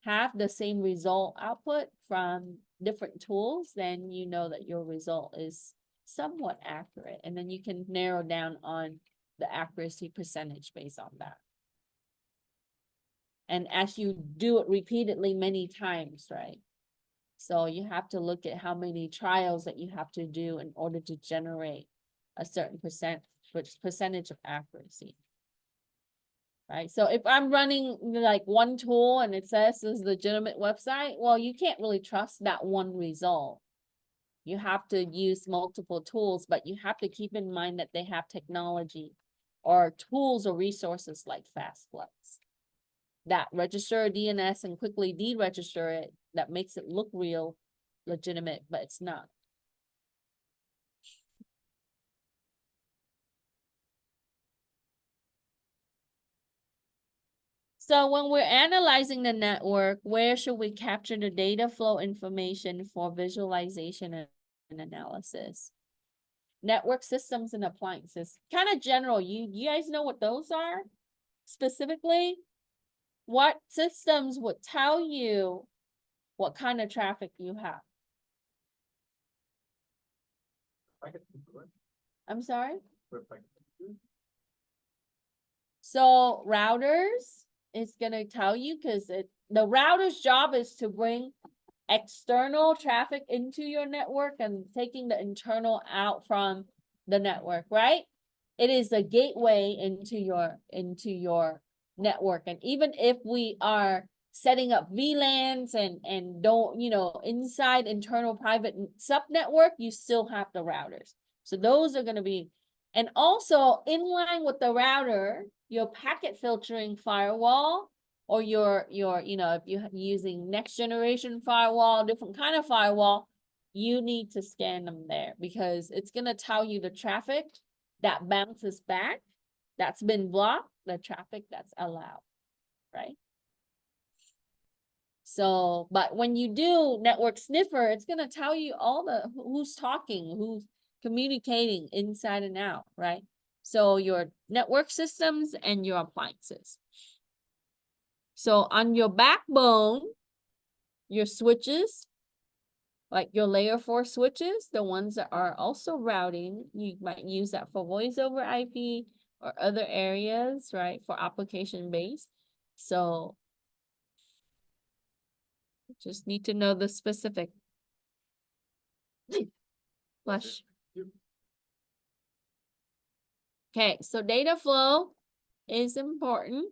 have the same result output from different tools, then you know that your result is somewhat accurate. And then you can narrow down on the accuracy percentage based on that. And as you do it repeatedly many times, right? So you have to look at how many trials that you have to do in order to generate a certain percentage of accuracy. Right? So if I'm running like one tool and it says this is a legitimate website, well, you can't really trust that one result. You have to use multiple tools, but you have to keep in mind that they have technology or tools or resources like FastFlux that register a DNS and quickly deregister it, that makes it look real, legitimate, but it's not. So when we're analyzing the network, where should we capture the data flow information for visualization and analysis? Network systems and appliances. Kind of general. You guys know what those are? Specifically, what systems would tell you what kind of traffic you have? I'm sorry? So routers is gonna tell you because the router's job is to bring external traffic into your network and taking the internal out from the network, right? It is a gateway into your network. And even if we are setting up VLANs and don't, inside internal private sub network, you still have the routers. So those are going to be, and also in line with the router, your packet filtering firewall, or if you're using next generation firewall, different kind of firewall, you need to scan them there because it's going to tell you the traffic that bounces back, that's been blocked, the traffic that's allowed, right? So, but when you do network sniffer, it's going to tell you all who's talking, who's communicating inside and out, right? So your network systems and your appliances. So on your backbone, your switches, like your layer 4 switches, the ones that are also routing, you might use that for voice over IP or other areas, right? For application based. So just need to know the specific. Flush. Okay, so data flow is important.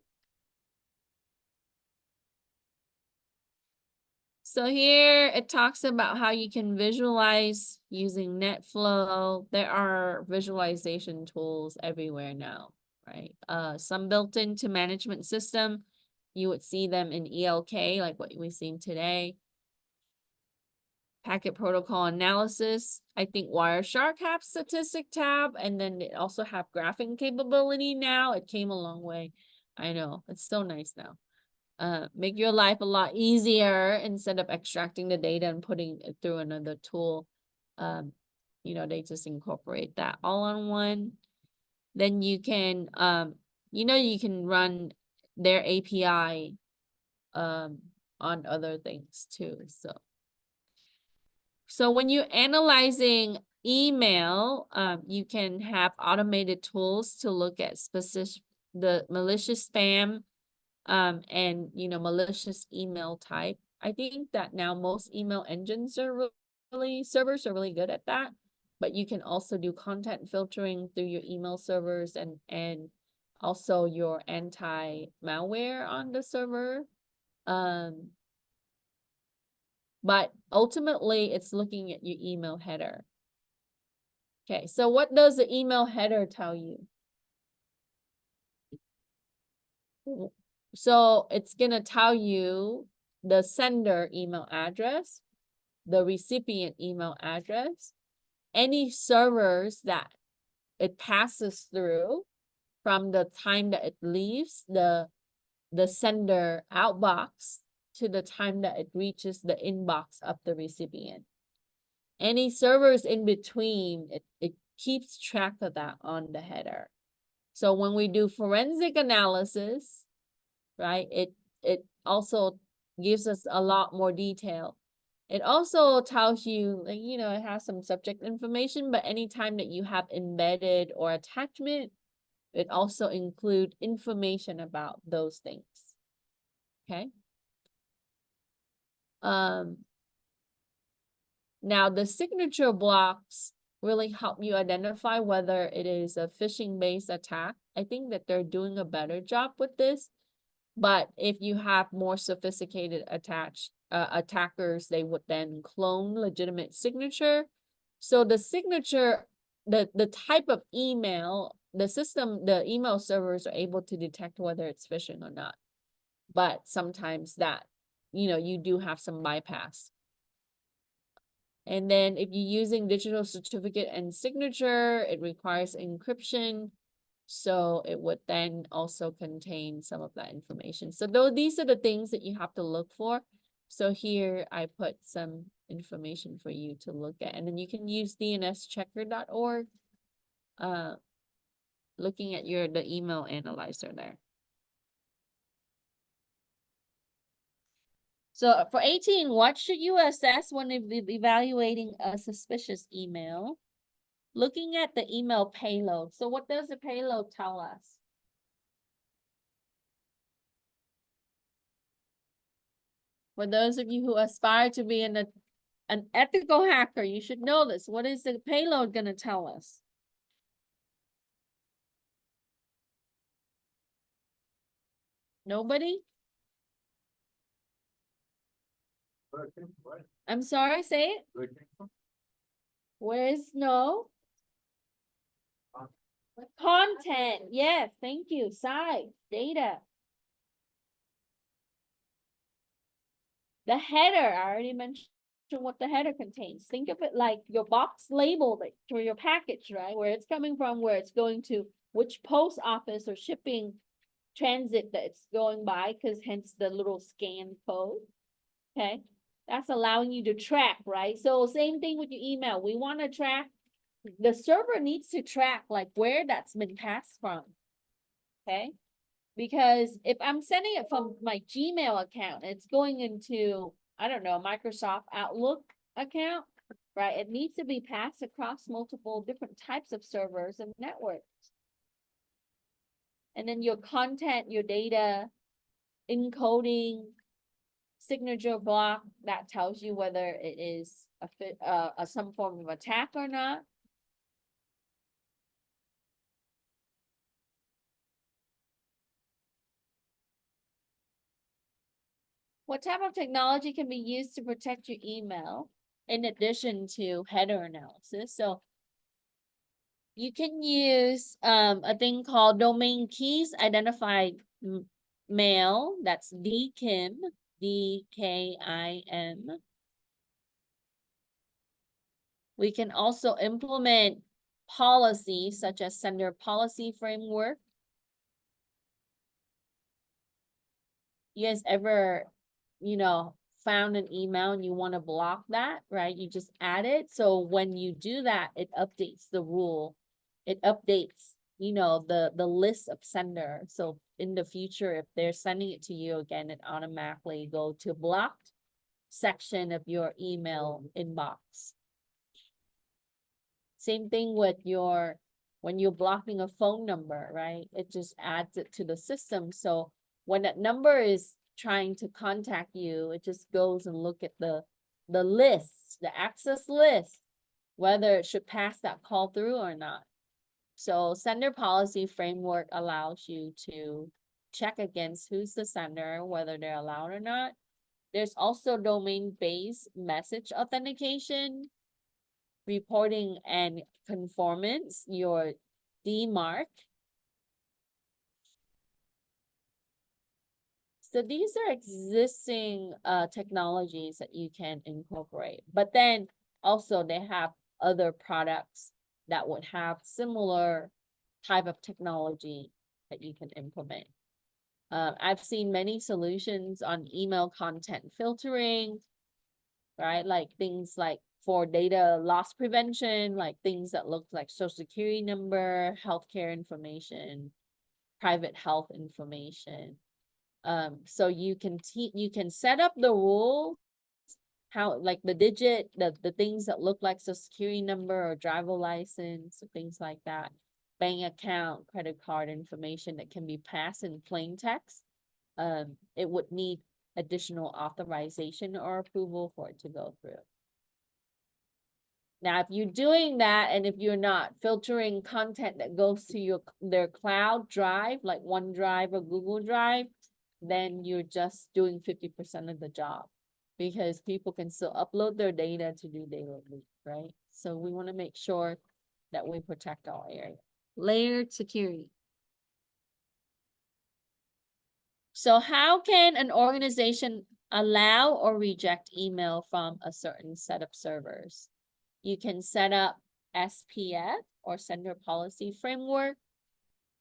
So here it talks about how you can visualize using NetFlow. There are visualization tools everywhere now, right? Some built into management system, you would see them in ELK, like what we've seen today. Packet protocol analysis. I think Wireshark have statistic tab, and then they also have graphing capability now. It came a long way. I know, it's so nice now. Make your life a lot easier instead of extracting the data and putting it through another tool. You know, they just incorporate that all on one. Then you can, you know, you can run their API on other things too. So when you're analyzing email, you can have automated tools to look at the malicious spam, and malicious email type. I think that now most email engines are servers are really good at that, but you can also do content filtering through your email servers and also your anti-malware on the server. But ultimately it's looking at your email header. Okay, so what does the email header tell you? So it's gonna tell you the sender email address, the recipient email address, any servers that it passes through from the time that it leaves the sender outbox to the time that it reaches the inbox of the recipient. Any servers in between, it keeps track of that on the header. So when we do forensic analysis, right, it also gives us a lot more detail. It also tells you, like, it has some subject information, but anytime that you have embedded or attachment, it also include information about those things. Okay. Now the signature blocks really help you identify whether it is a phishing-based attack. I think that they're doing a better job with this. But if you have more sophisticated attackers, they would then clone legitimate signature. So the signature, the type of email, the email servers are able to detect whether it's phishing or not. But sometimes that, you do have some bypass. And then if you're using digital certificate and signature, it requires encryption. So it would then also contain some of that information. So these are the things that you have to look for. So here I put some information for you to look at. And then you can use dnschecker.org, looking at the email analyzer there. So for 18, what should you assess when evaluating a suspicious email? Looking at the email payload. So what does the payload tell us? For those of you who aspire to be an ethical hacker, you should know this. What is the payload going to tell us? Nobody? I'm sorry, say it. Where's no? Content. Yes, thank you. Size, data. The header, I already mentioned what the header contains. Think of it like your box label for your package, right? Where it's coming from, where it's going to, which post office or shipping transit that it's going by, because hence the little scan code. Okay, that's allowing you to track, right? So same thing with your email. We want to track, the server needs to track like where that's been passed from. Okay, because if I'm sending it from my Gmail account, it's going into, I don't know, Microsoft Outlook account, right? It needs to be passed across multiple different types of servers and networks. And then your content, your data, encoding, signature block, that tells you whether it is some form of attack or not. What type of technology can be used to protect your email in addition to header analysis? So you can use a thing called domain keys identified mail. That's DKIM, DKIM. We can also implement policies such as sender policy framework. You guys ever, found an email and you want to block that, right? You just add it. So when you do that, it updates the rule. It updates, the list of sender. So in the future, if they're sending it to you again, it automatically go to blocked section of your email inbox. Same thing with when you're blocking a phone number, right? It just adds it to the system. So when that number is trying to contact you, it just goes and look at the list, the access list, whether it should pass that call through or not. So sender policy framework allows you to check against who's the sender, whether they're allowed or not. There's also domain-based message authentication, reporting and conformance, your DMARC. So these are existing technologies that you can incorporate, but then also they have other products that would have similar type of technology that you can implement. I've seen many solutions on email content filtering, right? Like things like for data loss prevention, like things that look like social security number, healthcare information, private health information. So you can set up the rule, how like the digit, the things that look like social security number or driver license, things like that, bank account, credit card information that can be passed in plain text. It would need additional authorization or approval for it to go through. Now, if you're doing that, and if you're not filtering content that goes to their cloud drive, like OneDrive or Google Drive, then you're just doing 50% of the job, because people can still upload their data to do data leak, right? So we want to make sure that we protect our area. Layered security. So how can an organization allow or reject email from a certain set of servers? You can set up SPF or sender policy framework.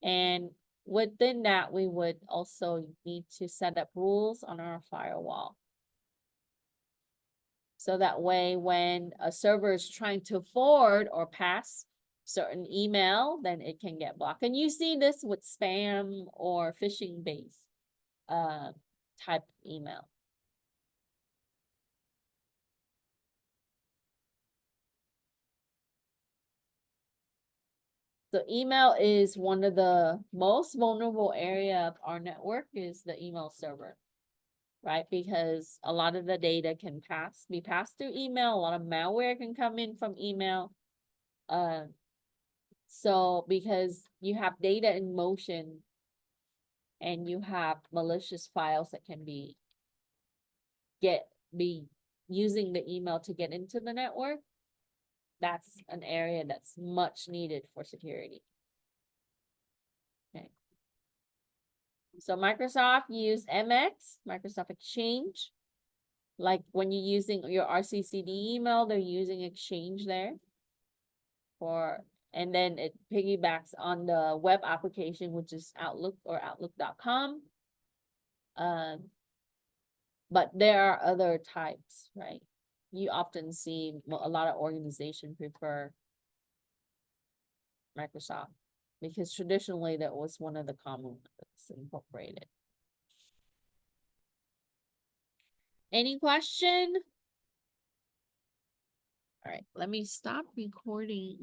And within that, we would also need to set up rules on our firewall. So that way, when a server is trying to forward or pass certain email, then it can get blocked. And you see this with spam or phishing based type email. So email is one of the most vulnerable area of our network, is the email server, right? Because a lot of the data can be passed through email. A lot of malware can come in from email. So because you have data in motion and you have malicious files that can be using the email to get into the network, that's an area that's much needed for security. Okay. So Microsoft use MX, Microsoft Exchange. Like when you're using your RCCD email, they're using Exchange there. And then it piggybacks on the web application, which is Outlook or Outlook.com. But there are other types, right? You often see a lot of organizations prefer Microsoft because traditionally that was one of the common ones incorporated. Any question? All right, let me stop recording.